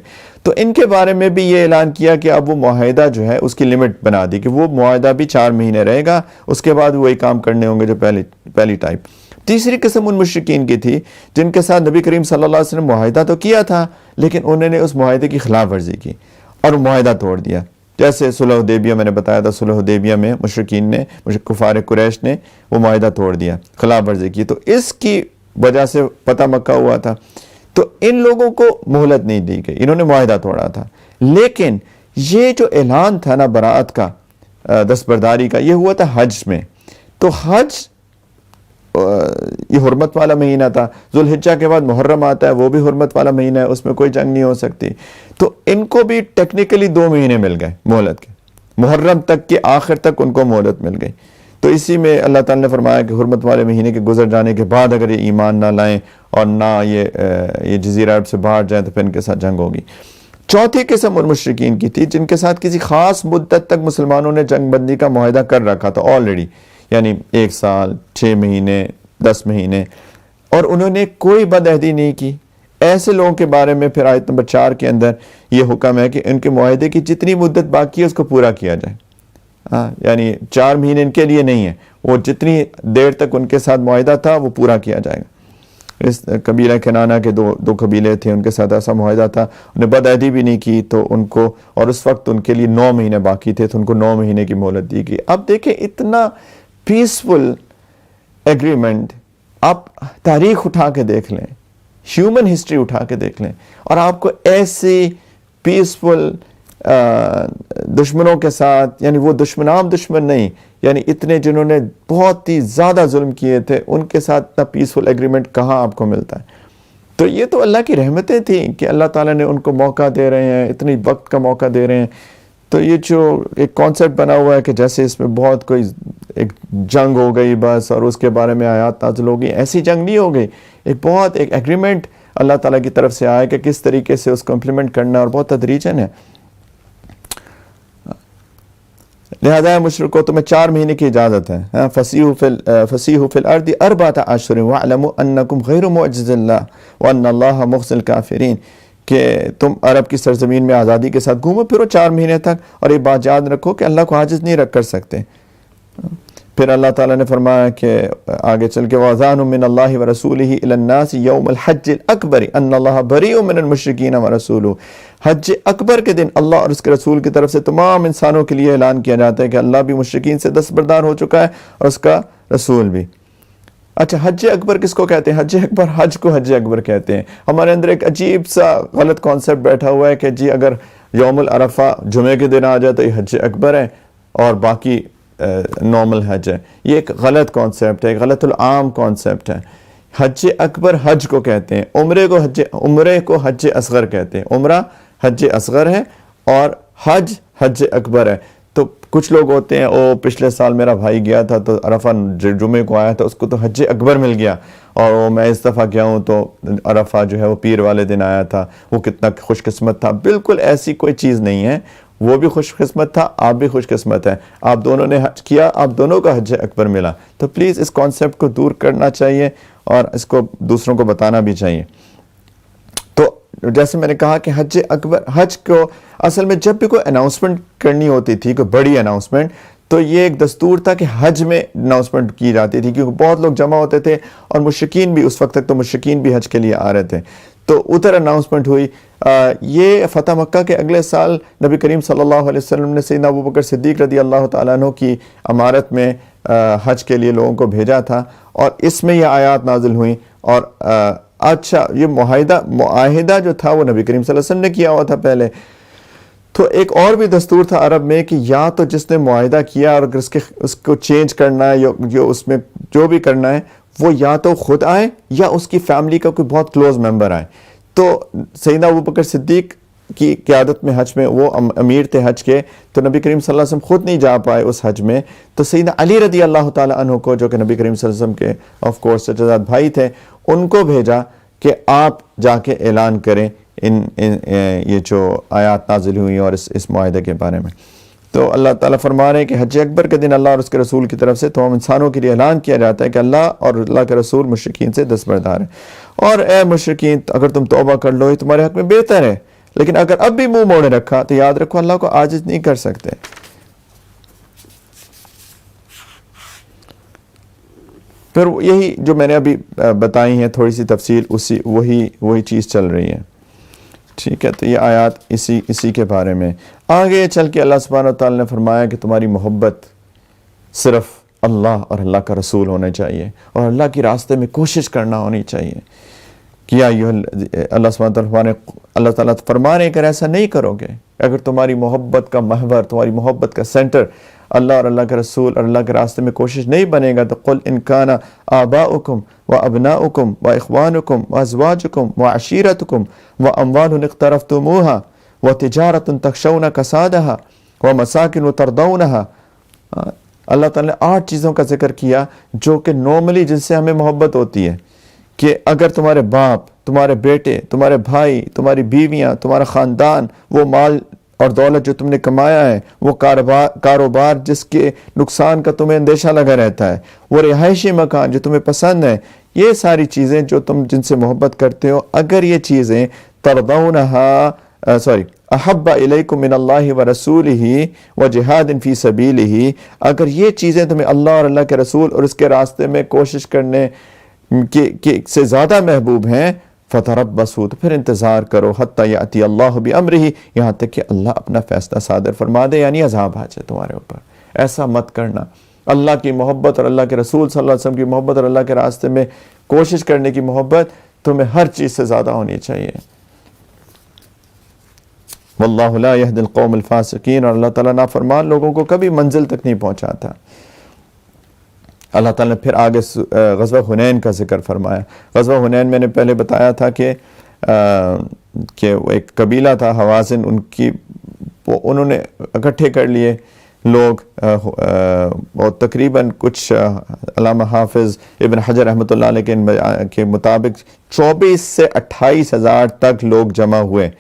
تو ان کے بارے میں بھی یہ اعلان کیا کہ اب وہ معاہدہ جو ہے اس کی لمٹ بنا دی کہ وہ معاہدہ بھی 4 مہینے رہے گا، اس کے بعد وہی کام کرنے ہوں گے جو پہلی ٹائپ۔ تیسری قسم ان مشرکین کی تھی جن کے ساتھ نبی کریم صلی اللہ علیہ وسلم معاہدہ تو کیا تھا، لیکن انہوں نے اس معاہدے کی خلاف ورزی کی اور معاہدہ توڑ دیا۔ جیسے صلح حدیبیہ میں نے بتایا تھا، صلح حدیبیہ میں مشرکین نے، کفار قریش نے وہ معاہدہ توڑ دیا، خلاف ورزی کی، تو اس کی وجہ سے فتح مکہ ہوا تھا۔ تو ان لوگوں کو مہلت نہیں دی گئی، انہوں نے معاہدہ توڑا تھا۔ لیکن یہ جو اعلان تھا نا براءت کا، دستبرداری کا، یہ ہوا تھا حج میں۔ تو حج یہ حرمت والا مہینہ تھا، ذوالحجہ کے بعد محرم آتا ہے، وہ بھی حرمت والا مہینہ ہے، اس میں کوئی جنگ نہیں ہو سکتی۔ تو ان کو بھی ٹیکنیکلی 2 مہینے مل گئے مہلت کے، محرم تک کے آخر تک ان کو مہلت مل گئی۔ تو اسی میں اللہ تعالیٰ نے فرمایا کہ حرمت والے مہینے کے گزر جانے کے بعد اگر یہ ایمان نہ لائیں اور نہ یہ جزیرہ عرب سے باہر جائیں تو پھر ان کے ساتھ جنگ ہوگی۔ چوتھی قسم ان مشرکین کی تھی جن کے ساتھ کسی خاص مدت تک مسلمانوں نے جنگ بندی کا معاہدہ کر رکھا تھا آلریڈی، یعنی 1 سال، 6 مہینے، 10 مہینے، اور انہوں نے کوئی بدعہدی نہیں کی۔ ایسے لوگوں کے بارے میں پھر آیت نمبر 4 کے اندر یہ حکم ہے کہ ان کے معاہدے کی جتنی مدت باقی ہے اس کو پورا کیا جائے۔ یعنی 4 مہینے ان کے لیے نہیں ہے، وہ جتنی دیر تک ان کے ساتھ معاہدہ تھا وہ پورا کیا جائے گا۔ اس قبیلہ کنانہ کے دو قبیلے تھے، ان کے ساتھ ایسا معاہدہ تھا، انہیں بدعہدی بھی نہیں کی تو ان کو، اور اس وقت ان کے لیے 9 مہینے باقی تھے تو ان کو 9 مہینے کی مہلت دی گئی۔ اب دیکھیں اتنا پیسفل ایگریمنٹ، آپ تاریخ اٹھا کے دیکھ لیں، ہیومن ہسٹری اٹھا کے دیکھ لیں، اور آپ کو ایسی پیسفل دشمنوں کے ساتھ، یعنی وہ عام دشمن نہیں، یعنی اتنے جنہوں نے بہت ہی زیادہ ظلم کیے تھے، ان کے ساتھ اتنا پیسفل ایگریمنٹ کہاں آپ کو ملتا ہے؟ تو یہ تو اللہ کی رحمتیں تھیں کہ اللہ تعالیٰ نے ان کو موقع دے رہے ہیں، اتنی وقت کا موقع دے رہے ہیں۔ تو یہ جو ایک کانسیپٹ بنا ہوا ہے کہ جیسے اس میں بہت کوئی ایک جنگ ہو گئی بس اور اس کے بارے میں آیات نازل ہو گئی، ایسی جنگ نہیں ہو گئی، ایک ایگریمنٹ اللہ تعالیٰ کی طرف سے آیا کہ کس طریقے سے اس کو امپلیمنٹ کرنا، اور بہت تدریجاً ہے۔ لہذا مشرکو تمہیں 4 مہینے کی اجازت ہے، فسیحوا فی الارض 4 اشہر واعلموا انکم غیر معجز اللہ وان اللہ مخزی الکافرین، کہ تم عرب کی سرزمین میں آزادی کے ساتھ گھومو پھرو 4 مہینے تک، اور یہ بات یاد رکھو کہ اللہ کو عاجز نہیں رکھ کر سکتے۔ پھر اللہ تعالیٰ نے فرمایا کہ آگے چل کے وَأَذَانٌ مِّنَ اللَّهِ وَرَسُولِهِ إِلَى النَّاسِ يَوْمَ الْحَجِّ الْأَكْبَرِ أَنَّ اللَّهَ بَرِيءٌ مِّنَ الْمُشْرِكِينَ وَرَسُولُهُ، حج اکبر کے دن اللہ اور اس کے رسول کی طرف سے تمام انسانوں کے لیے اعلان کیا جاتا ہے کہ اللہ بھی مشرکین سے دستبردار ہو چکا ہے اور اس کا رسول بھی۔ اچھا، حج اکبر کس کو کہتے ہیں؟ حج اکبر، حج کو حج اکبر کہتے ہیں۔ ہمارے اندر ایک عجیب سا غلط کانسیپٹ بیٹھا ہوا ہے کہ جی اگر یوم العرفہ جمعے کے دن آ جائے تو یہ حج اکبر ہے اور باقی نارمل حج ہے۔ یہ ایک غلط کانسیپٹ ہے، غلط العام کانسیپٹ ہے۔ حج اکبر حج کو کہتے ہیں، عمرے کو حج اصغر کہتے ہیں۔ عمرہ حج اصغر ہے اور حج حج اکبر ہے۔ تو کچھ لوگ ہوتے ہیں پچھلے سال میرا بھائی گیا تھا تو عرفہ جمعے کو آیا تھا، اس کو تو حج اکبر مل گیا، اور میں اس دفعہ گیا ہوں تو عرفہ جو ہے وہ پیر والے دن آیا تھا، وہ کتنا خوش قسمت تھا۔ بالکل ایسی کوئی چیز نہیں ہے، وہ بھی خوش قسمت تھا، آپ بھی خوش قسمت ہیں، آپ دونوں نے حج کیا، آپ دونوں کا حج اکبر ملا۔ تو پلیز اس کانسیپٹ کو دور کرنا چاہیے اور اس کو دوسروں کو بتانا بھی چاہیے۔ تو جیسے میں نے کہا کہ حج اکبر، حج کو اصل میں جب بھی کوئی اناؤنسمنٹ کرنی ہوتی تھی، کوئی بڑی اناؤنسمنٹ، تو یہ ایک دستور تھا کہ حج میں اناؤنسمنٹ کی جاتی تھی، کیونکہ بہت لوگ جمع ہوتے تھے اور مشرکین بھی اس وقت تک، تو مشرکین بھی حج کے لیے آ رہے تھے، تو ادھر اناؤنسمنٹ ہوئی۔ یہ فتح مکہ کے اگلے سال نبی کریم صلی اللہ علیہ وسلم نے سیدنا ابوبکر صدیق رضی اللہ تعالیٰ عنہ کی امارت میں حج کے لیے لوگوں کو بھیجا تھا، اور اس میں یہ آیات نازل ہوئیں۔ اور اچھا، یہ معاہدہ جو تھا وہ نبی کریم صلی اللہ علیہ وسلم نے کیا ہوا تھا پہلے، تو ایک اور بھی دستور تھا عرب میں کہ یا تو جس نے معاہدہ کیا اور اگر اس کو چینج کرنا ہے، جو اس میں جو بھی کرنا ہے، وہ یا تو خود آئے یا اس کی فیملی کا کوئی بہت کلوز ممبر آئے۔ تو سیدنا ابوبکر صدیق کی قیادت میں حج میں، وہ امیر تھے حج کے، تو نبی کریم صلی اللہ علیہ وسلم خود نہیں جا پائے اس حج میں، تو سیدنا علی رضی اللہ تعالیٰ عنہ کو، جو کہ نبی کریم صلی اللہ علیہ وسلم کے آف کورس چچا زاد بھائی تھے، ان کو بھیجا کہ آپ جا کے اعلان کریں یہ جو آیات نازل ہوئی اور اس معاہدے کے بارے میں۔ تو اللہ تعالیٰ فرما رہے ہیں کہ حج اکبر کے دن اللہ اور اس کے رسول کی طرف سے تمام انسانوں کے لیے اعلان کیا جاتا ہے کہ اللہ اور اللہ کے رسول مشرکین سے دستبردار ہے، اور اے مشرکین اگر تم توبہ کر لو یہ تمہارے حق میں بہتر ہے، لیکن اگر اب بھی منہ موڑے رکھا تو یاد رکھو اللہ کو عاجز نہیں کر سکتے. پھر یہی جو میں نے ابھی بتائی ہیں تھوڑی سی تفصیل وہی چیز چل رہی ہے. ٹھیک ہے, تو یہ آیات اسی کے بارے میں. آگے چل کے اللہ سبحانہ وتعالی نے فرمایا کہ تمہاری محبت صرف اللہ اور اللہ کا رسول ہونا چاہیے اور اللہ کی راستے میں کوشش کرنا ہونی چاہیے. کیا اللہ تعالیٰ فرما رہے ہیں کہ ایسا نہیں کرو گے اگر تمہاری محبت کا محور, تمہاری محبت کا سینٹر اللہ اور اللہ کے رسول اور اللہ کے راستے میں کوشش نہیں بنے گا, تو قل ان کان آباؤکم و ابناؤکم و اخوانکم و ازواجکم و عشیرتکم و اموال اقترفتموها و تجارت تخشون کسادها و مساکن ترضونها. اللہ تعالیٰ نے 8 چیزوں کا ذکر کیا جو کہ نارملی جن سے ہمیں محبت ہوتی ہے, کہ اگر تمہارے باپ, تمہارے بیٹے, تمہارے بھائی, تمہاری بیویاں, تمہارا خاندان, وہ مال اور دولت جو تم نے کمایا ہے, وہ کاروبار جس کے نقصان کا تمہیں اندیشہ لگا رہتا ہے, وہ رہائشی مکان جو تمہیں پسند ہے, یہ ساری چیزیں جو تم جن سے محبت کرتے ہو, اگر یہ چیزیں احب الیکم من اللہ و رسولہ و جہاد فی سبیلہ, اگر یہ چیزیں تمہیں اللہ اور اللہ کے رسول اور اس کے راستے میں کوشش کرنے سے زیادہ محبوب ہیں, فتربصوا, تو پھر انتظار کرو, حتی یأتی اللہ بامرہ, یہاں تک کہ اللہ اپنا فیصلہ صادر فرما دے, یعنی عذاب آ جائے تمہارے اوپر. ایسا مت کرنا. اللہ کی محبت اور اللہ کے رسول صلی اللہ علیہ وسلم کی محبت اور اللہ کے راستے میں کوشش کرنے کی محبت تمہیں ہر چیز سے زیادہ ہونی چاہیے. واللہ لا یہدی القوم الفاسقین, اور اللہ تعالیٰ نافرمان لوگوں کو کبھی منزل تک نہیں پہنچاتا. اللہ تعالیٰ نے پھر آگے غزوہ حنین کا ذکر فرمایا. غزوہ حنین میں نے پہلے بتایا تھا کہ وہ ایک قبیلہ تھا حوازن, انہوں نے اکٹھے کر لیے لوگ, اور تقریباً کچھ علامہ حافظ ابن حجر رحمۃ اللہ علیہ کے مطابق 24 سے 28 ہزار تک لوگ جمع ہوئے,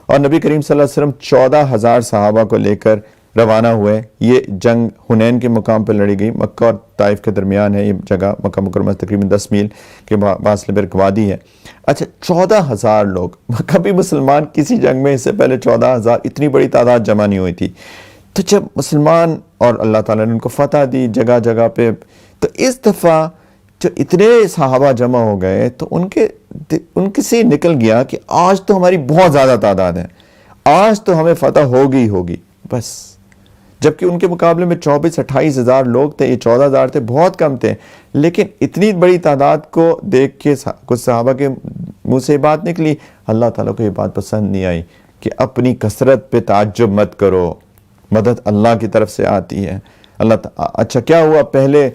اور نبی کریم صلی اللہ علیہ وسلم 14,000 صحابہ کو لے کر روانہ ہوئے. یہ جنگ حنین کے مقام پر لڑی گئی. مکہ اور طائف کے درمیان ہے یہ جگہ, مکہ مکرمہ تقریباً 10 میل کے فاصلے پر ایک وادی ہے. اچھا, 14,000 لوگ, کبھی مسلمان کسی جنگ میں اس سے پہلے 14,000 اتنی بڑی تعداد جمع نہیں ہوئی تھی. تو جب مسلمان اور اللہ تعالیٰ نے ان کو فتح دی جگہ جگہ پہ, تو اس دفعہ جو اتنے صحابہ جمع ہو گئے تو ان کے سے نکل گیا کہ آج تو ہماری بہت زیادہ تعداد ہے, آج تو ہمیں فتح ہوگی بس. جبکہ ان کے مقابلے میں 24-28 ہزار لوگ تھے, یہ 14,000 تھے, بہت کم تھے. لیکن اتنی بڑی تعداد کو دیکھ کے کچھ صحابہ کے منہ سے یہ بات نکلی, اللہ تعالیٰ کو یہ بات پسند نہیں آئی کہ اپنی کثرت پہ تعجب مت کرو, مدد اللہ کی طرف سے آتی ہے. اچھا کیا ہوا پہلے,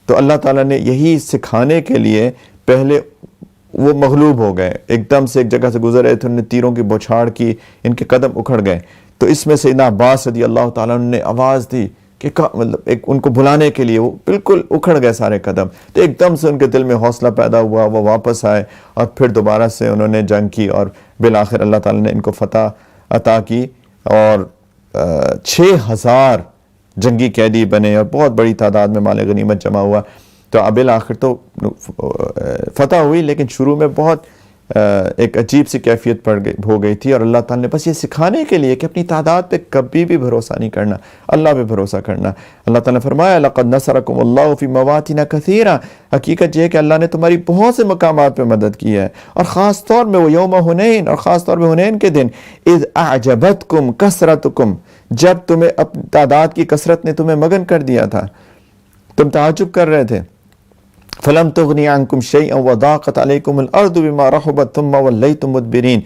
تو اللہ تعالیٰ نے یہی سکھانے کے لیے پہلے وہ مغلوب ہو گئے, ایک دم سے ایک جگہ سے گزر رہے تھے, انہوں نے تیروں کی بوچھاڑ کی, ان کے قدم اکھڑ گئے. تو اس میں سیدنا عباس رضی اللہ تعالیٰ نے آواز دی کہ مطلب ان کو بلانے کے لیے, وہ بالکل اکھڑ گئے سارے قدم. تو ایک دم سے ان کے دل میں حوصلہ پیدا ہوا, وہ واپس آئے اور پھر دوبارہ سے انہوں نے جنگ کی, اور بالآخر اللہ تعالیٰ نے ان کو فتح عطا کی, اور 6,000 جنگی قیدی بنے اور بہت بڑی تعداد میں مال غنیمت جمع ہوا. تو بالآخر تو فتح ہوئی, لیکن شروع میں بہت ایک عجیب سی کیفیت ہو گئی تھی. اور اللہ تعالیٰ نے بس یہ سکھانے کے لیے کہ اپنی تعداد پہ کبھی بھی بھروسہ نہیں کرنا, اللہ پہ بھروسہ کرنا. اللہ تعالیٰ نے فرمایا لَقَدْ نَصَرَكُمُ اللَّهُ فِي مَوَاطِنَ كَثِيرًا, حقیقت یہ ہے کہ اللہ نے تمہاری بہت سے مقامات پہ مدد کی ہے, اور خاص طور میں وہ یوم حنین, اور خاص طور پہ حنین کے دن, اِذْ أَعْجَبَتْكُمْ كَثْرَتُكُمْ, جب تمہیں اپنی تعداد کی کثرت نے تمہیں مگن کر دیا تھا, تم تعجب کر رہے تھے. فَلَمْ تُغْنِ عَنْكُمْ شَيْئًا وَضَاقَتْ عَلَيْكُمُ الْأَرْضُ بِمَا رَحُبَتْ ثُمَّ وَلَّيْتُمْ مُدْبِرِينَ,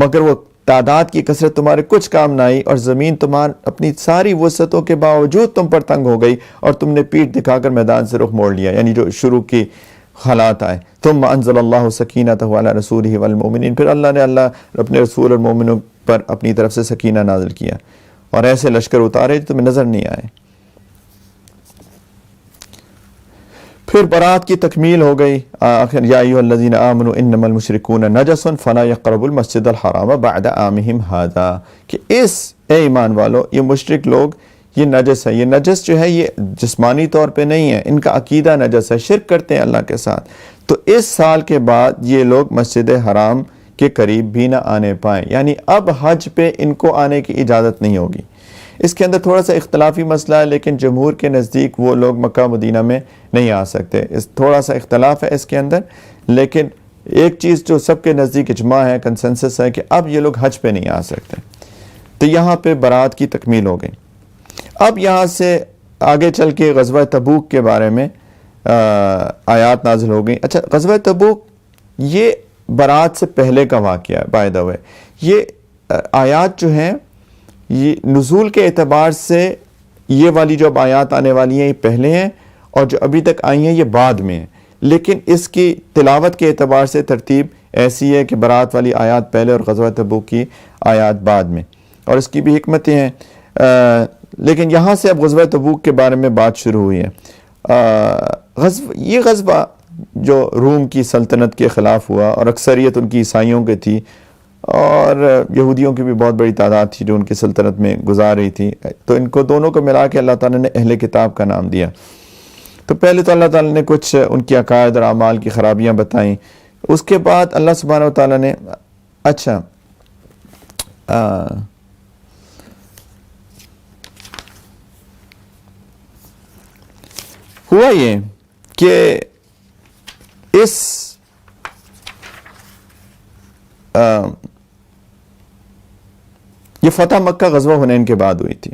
مگر وہ تعداد کی کثرت تمہارے کچھ کام نہ آئی, اور زمین اپنی ساری وسعتوں کے باوجود تم پر تنگ ہو گئی, اور تم نے پیٹھ دکھا کر میدان سے رخ موڑ لیا, یعنی جو شروع کی حالات آئے. ثُمَّ أَنزَلَ اللَّهُ سَكِينَتَهُ عَلَى رَسُولِهِ وَالْمُؤْمِنِينَ, پھر اللہ اپنے رسول اور مومنوں پر اپنی طرف سے سکینہ نازل کیا, اور ایسے لشکر اتارے جو تمہیں نظر نہیں آئے. پھر برات کی تکمیل ہو گئی. آخر یا ایھا الذین آمنوا انما المشرکون نجس فلا یقربوا المسجد الحرام بعد عامہم ھذا, کہ اے ایمان والو, یہ مشرک لوگ یہ نجس ہے. یہ نجس جو ہے یہ جسمانی طور پہ نہیں ہے, ان کا عقیدہ نجس ہے, شرک کرتے ہیں اللہ کے ساتھ. تو اس سال کے بعد یہ لوگ مسجد حرام کے قریب بھی نہ آنے پائیں، یعنی اب حج پہ ان کو آنے کی اجازت نہیں ہوگی۔ اس کے اندر تھوڑا سا اختلافی مسئلہ ہے، لیکن جمہور کے نزدیک وہ لوگ مکہ مدینہ میں نہیں آ سکتے، تھوڑا سا اختلاف ہے اس کے اندر، لیکن ایک چیز جو سب کے نزدیک اجماع ہے، کنسنسس ہے، کہ اب یہ لوگ حج پہ نہیں آ سکتے۔ تو یہاں پہ برات کی تکمیل ہو گئی۔ اب یہاں سے آگے چل کے غزوہ تبوک کے بارے میں آیات نازل ہو گئی۔ اچھا، غزوہ تبوک یہ برات سے پہلے کا واقعہ ہے، بائی دا وے۔ یہ آیات جو ہیں یہ نزول کے اعتبار سے یہ والی جو اب آیات آنے والی ہیں یہ پہلے ہیں، اور جو ابھی تک آئی ہیں یہ بعد میں ہیں، لیکن اس کی تلاوت کے اعتبار سے ترتیب ایسی ہے کہ برات والی آیات پہلے اور غزوہ تبوک کی آیات بعد میں، اور اس کی بھی حکمتیں ہیں۔ لیکن یہاں سے اب غزوہ تبوک کے بارے میں بات شروع ہوئی ہے۔ یہ غزوہ جو روم کی سلطنت کے خلاف ہوا، اور اکثریت ان کی عیسائیوں کی تھی، اور یہودیوں کی بھی بہت بڑی تعداد تھی جو ان کی سلطنت میں گزار رہی تھی، تو ان کو دونوں کو ملا کے اللہ تعالیٰ نے اہل کتاب کا نام دیا۔ تو پہلے تو اللہ تعالیٰ نے کچھ ان کی عقائد اور اعمال کی خرابیاں بتائیں، اس کے بعد اللہ سبحانہ و تعالیٰ نے ہوا یہ کہ یہ فتح مکہ غزوہ حنین کے بعد ہوئی تھی۔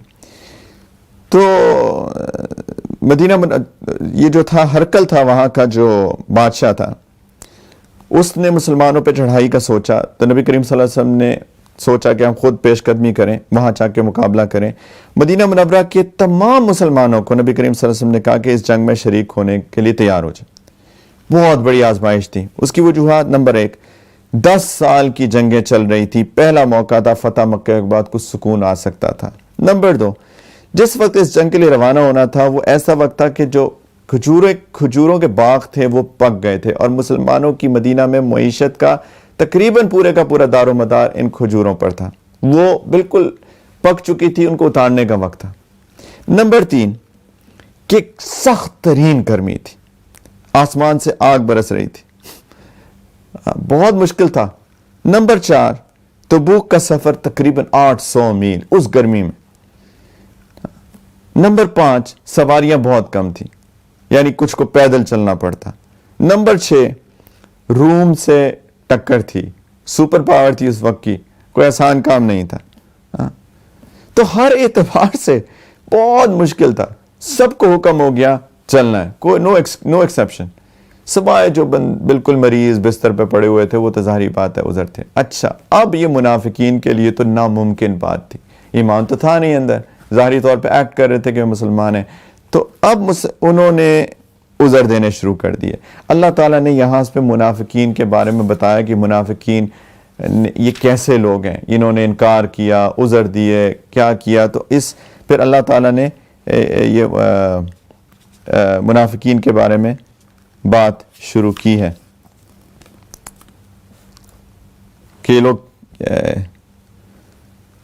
تو مدینہ یہ جو تھا ہرقل تھا وہاں کا جو بادشاہ تھا، اس نے مسلمانوں پہ چڑھائی کا سوچا، تو نبی کریم صلی اللہ علیہ وسلم نے سوچا کہ ہم خود پیش قدمی کریں، وہاں جا کے مقابلہ کریں۔ مدینہ منورہ کے تمام مسلمانوں کو نبی کریم صلی اللہ علیہ وسلم نے کہا کہ اس جنگ میں شریک ہونے کے لیے تیار ہو جائے۔ بہت بڑی آزمائش تھی۔ اس کی وجوہات: نمبر 1، 10 سال کی جنگیں چل رہی تھی، پہلا موقع تھا فتح مکہ کے بعد کچھ سکون آ سکتا تھا۔ نمبر 2، جس وقت اس جنگ کے لیے روانہ ہونا تھا وہ ایسا وقت تھا کہ جو کھجوروں کے باغ تھے وہ پک گئے تھے، اور مسلمانوں کی مدینہ میں معیشت کا تقریباً پورے کا پورا دار و مدار ان کھجوروں پر تھا، وہ بالکل پک چکی تھی، ان کو اتارنے کا وقت تھا۔ نمبر 3، کہ سخت ترین گرمی تھی، آسمان سے آگ برس رہی تھی، بہت مشکل تھا۔ نمبر 4، تبوک کا سفر تقریباً 800 میل اس گرمی میں۔ نمبر 5، سواریاں بہت کم تھیں، یعنی کچھ کو پیدل چلنا پڑتا۔ نمبر 6، روم سے ٹکر تھی، سپر پاور تھی اس وقت کی، کوئی آسان کام نہیں تھا۔ تو ہر اعتبار سے بہت مشکل تھا، سب کو حکم ہو گیا چلنا ہے، کوئی نو ایکسیپشن، سوائے جو بالکل مریض بستر پہ پڑے ہوئے تھے وہ تو ظاہری بات ہے عذر تھے۔ اچھا، اب یہ منافقین کے لیے تو ناممکن بات تھی، ایمان تو تھا نہیں اندر، ظاہری طور پہ ایکٹ کر رہے تھے کہ وہ مسلمان ہیں، تو اب انہوں نے عذر دینے شروع کر دیے۔ اللہ تعالیٰ نے یہاں پہ منافقین کے بارے میں بتایا کہ منافقین یہ کیسے لوگ ہیں، انہوں نے انکار کیا، عذر دیے، کیا کیا، تو پھر اللہ تعالیٰ نے یہ منافقین کے بارے میں بات شروع کی ہے کہ یہ لوگ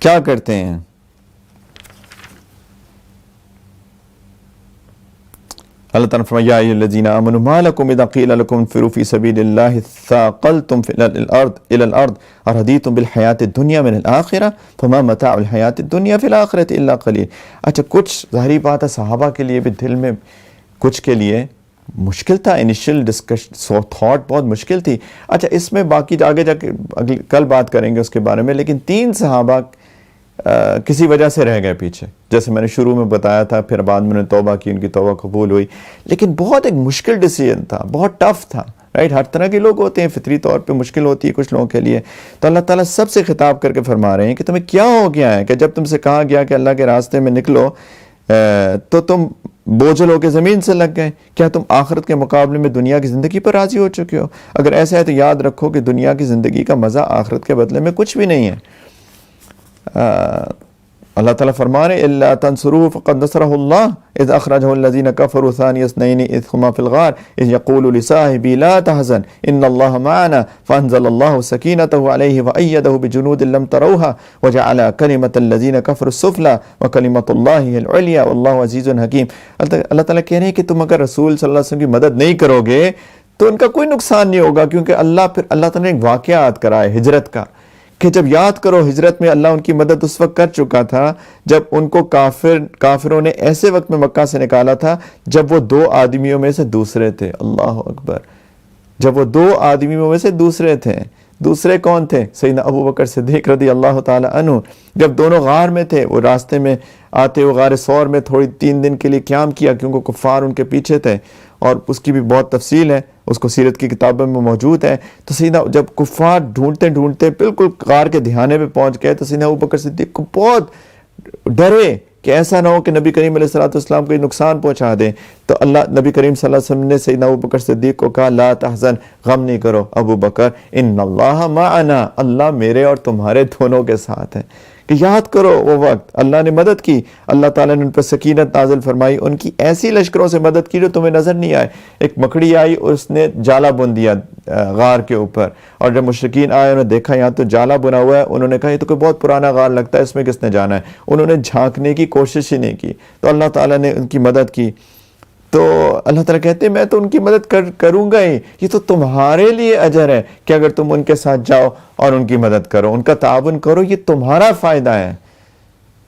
کیا کرتے ہیں۔ اللہ تعالیٰ فرمایا یا ایھا الذین آمنوا ما لکم اذا قیل لکم انفروا فی سبیل اللہ ثاقلتم الی الارض ارضیتم بالحیاۃ الدنیا من الآخرہ فما متاع الحیاۃ الدنیا فی الآخرۃ الا قلیل۔ اچھا، کچھ ظاہری بات ہے صحابہ کے لیے بھی دل میں کچھ کے لیے مشکل تھا، انیشل تھاٹ بہت مشکل تھی۔ اچھا، اس میں باقی آگے جا کے کل بات کریں گے اس کے بارے میں، لیکن 3 صحابہ کسی وجہ سے رہ گئے پیچھے، جیسے میں نے شروع میں بتایا تھا، پھر بعد میں نے توبہ کی، ان کی توبہ قبول ہوئی، لیکن بہت ایک مشکل ڈیسیجن تھا، بہت ٹف تھا، رائٹ؟ ہر طرح کے لوگ ہوتے ہیں، فطری طور پہ مشکل ہوتی ہے کچھ لوگوں کے لیے۔ تو اللہ تعالیٰ سب سے خطاب کر کے فرما رہے ہیں کہ تمہیں کیا ہو گیا ہے کہ جب تم سے کہا گیا کہ اللہ کے راستے میں نکلو تو تم بوجھل ہو کے زمین سے لگ گئے؟ کیا تم آخرت کے مقابلے میں دنیا کی زندگی پر راضی ہو چکے ہو؟ اگر ایسا ہے تو یاد رکھو کہ دنیا کی زندگی کا مزہ آخرت کے بدلے میں کچھ بھی نہیں ہے۔ اللہ تعالیٰ فرما رہے الا تنصروه فقد نصره الله اذ اخرجه الذين كفروا ثاني اثنين اذ هما في الغار اذ يقول لصاحبه لا تحزن ان الله معنا فانزل الله سكينته عليه وايده بجنود لم تروها وجعل كلمة الذين كفروا السفلى وكلمة الله هي العليا والله عزيز حكيم۔ اللہ تعالیٰ کہہ رہے ہیں کہ تم اگر رسول صلی اللہ علیہ وسلم کی مدد نہیں کرو گے تو ان کا کوئی نقصان نہیں ہوگا، کیونکہ اللہ تعالیٰ نے ایک واقعہ یاد کرا ہے ہجرت کا، کہ جب یاد کرو ہجرت میں اللہ ان کی مدد اس وقت کر چکا تھا جب ان کو کافروں نے ایسے وقت میں مکہ سے نکالا تھا جب وہ 2 آدمیوں میں سے دوسرے تھے۔ اللہ اکبر، جب وہ 2 آدمیوں میں سے دوسرے تھے۔ دوسرے کون تھے؟ سیدنا ابو بکر صدیق رضی اللہ تعالی عنہ، جب دونوں غار میں تھے، وہ راستے میں آتے ہوئے غار ثور میں تھوڑی 3 دن کے لیے قیام کیا کیونکہ کفار ان کے پیچھے تھے، اور اس کی بھی بہت تفصیل ہے، اس کو سیرت کی کتابوں میں موجود ہے۔ تو سیدنا جب کفار ڈھونڈتے بالکل غار کے دہانے پہ پہنچ گئے تو سیدنا ابو بکر صدیق کو بہت ڈرے کہ ایسا نہ ہو کہ نبی کریم علیہ السلام کو نقصان پہنچا دیں، تو نبی کریم صلی اللہ علیہ وسلم نے سیدنا ابو بکر صدیق کو کہا لا تحزن، غم نہیں کرو ابو بکر، ان اللہ معنا، اللہ میرے اور تمہارے دونوں کے ساتھ ہے۔ کہ یاد کرو وہ وقت اللہ نے مدد کی، اللہ تعالیٰ نے ان پر سکینت نازل فرمائی، ان کی ایسی لشکروں سے مدد کی جو تمہیں نظر نہیں آئے۔ ایک مکڑی آئی اور اس نے جالا بن دیا غار کے اوپر، اور جب مشرکین آئے انہوں نے دیکھا یہاں تو جالا بنا ہوا ہے، انہوں نے کہا یہ تو کوئی بہت پرانا غار لگتا ہے، اس میں کس نے جانا ہے، انہوں نے جھانکنے کی کوشش ہی نہیں کی، تو اللہ تعالیٰ نے ان کی مدد کی۔ تو اللہ تعالیٰ کہتے ہیں میں تو ان کی مدد کروں گا ہی، یہ تو تمہارے لیے اجر ہے کہ اگر تم ان کے ساتھ جاؤ اور ان کی مدد کرو، ان کا تعاون کرو، یہ تمہارا فائدہ ہے،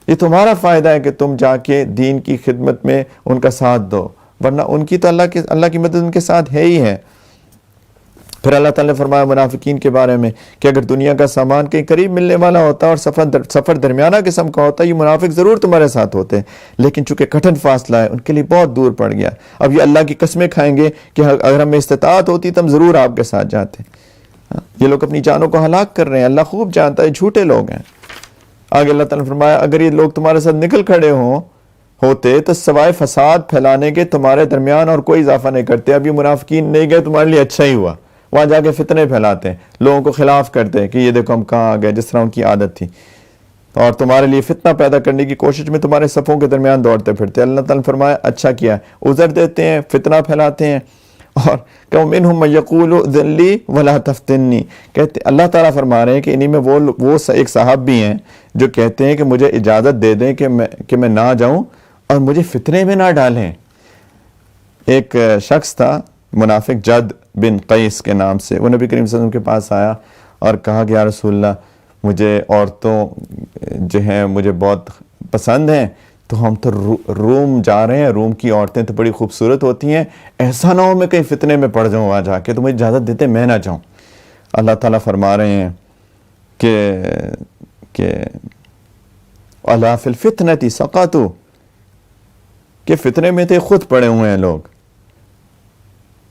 یہ تمہارا فائدہ ہے کہ تم جا کے دین کی خدمت میں ان کا ساتھ دو، ورنہ ان کی تو اللہ کی مدد ان کے ساتھ ہے ہی ہے۔ پھر اللہ تعالیٰ نے فرمایا منافقین کے بارے میں کہ اگر دنیا کا سامان کہیں قریب ملنے والا ہوتا اور سفر درمیانہ قسم کا ہوتا، یہ منافق ضرور تمہارے ساتھ ہوتے، لیکن چونکہ کٹھن فاصلہ ہے ان کے لیے بہت دور پڑ گیا۔ اب یہ اللہ کی قسمیں کھائیں گے کہ اگر ہمیں استطاعت ہوتی تو ہم ضرور آپ کے ساتھ جاتے۔ یہ لوگ اپنی جانوں کو ہلاک کر رہے ہیں، اللہ خوب جانتا ہے جھوٹے لوگ ہیں۔ آگے اللہ تعالیٰ نے فرمایا اگر یہ لوگ تمہارے ساتھ نکل کھڑے ہوتے تو سوائے فساد پھیلانے کے تمہارے درمیان اور کوئی اضافہ نہیں کرتے۔ اب یہ منافقین نہیں گئے تمہارے لیے اچھا ہی ہوا، وہاں جا کے فتنے پھیلاتے ہیں، لوگوں کو خلاف کرتے ہیں کہ یہ دیکھو ہم کہاں آ گئے، جس طرح ان کی عادت تھی، اور تمہارے لیے فتنہ پیدا کرنے کی کوشش میں تمہارے صفوں کے درمیان دوڑتے پھرتے۔ اللہ تعالیٰ نے فرمایا اچھا کیا، عذر دیتے ہیں، فتنہ پھیلاتے ہیں، اور کہ منہم من یقول ذن لی ولا تفتنی، کہتے اللہ تعالیٰ فرما رہے ہیں کہ انہی میں وہ ایک صاحب بھی ہیں جو کہتے ہیں کہ مجھے اجازت دے دیں کہ میں نہ جاؤں اور مجھے فتنے میں نہ ڈالیں۔ ایک شخص تھا منافق جد بن قیس کے نام سے، وہ نبی کریم صلی اللہ علیہ وسلم کے پاس آیا اور کہا کہ یا رسول اللہ مجھے عورتوں جو ہیں مجھے بہت پسند ہیں، تو ہم تو روم جا رہے ہیں، روم کی عورتیں تو بڑی خوبصورت ہوتی ہیں، ایسا نہ ہو میں کہیں فتنے میں پڑ جاؤں وہاں جا کے، تو مجھے اجازت دیتے میں نہ جاؤں۔ اللہ تعالیٰ فرما رہے ہیں کہ الا فی الفتنۃ سقطوا، کہ فتنے میں تھے خود پڑے ہوئے ہیں لوگ۔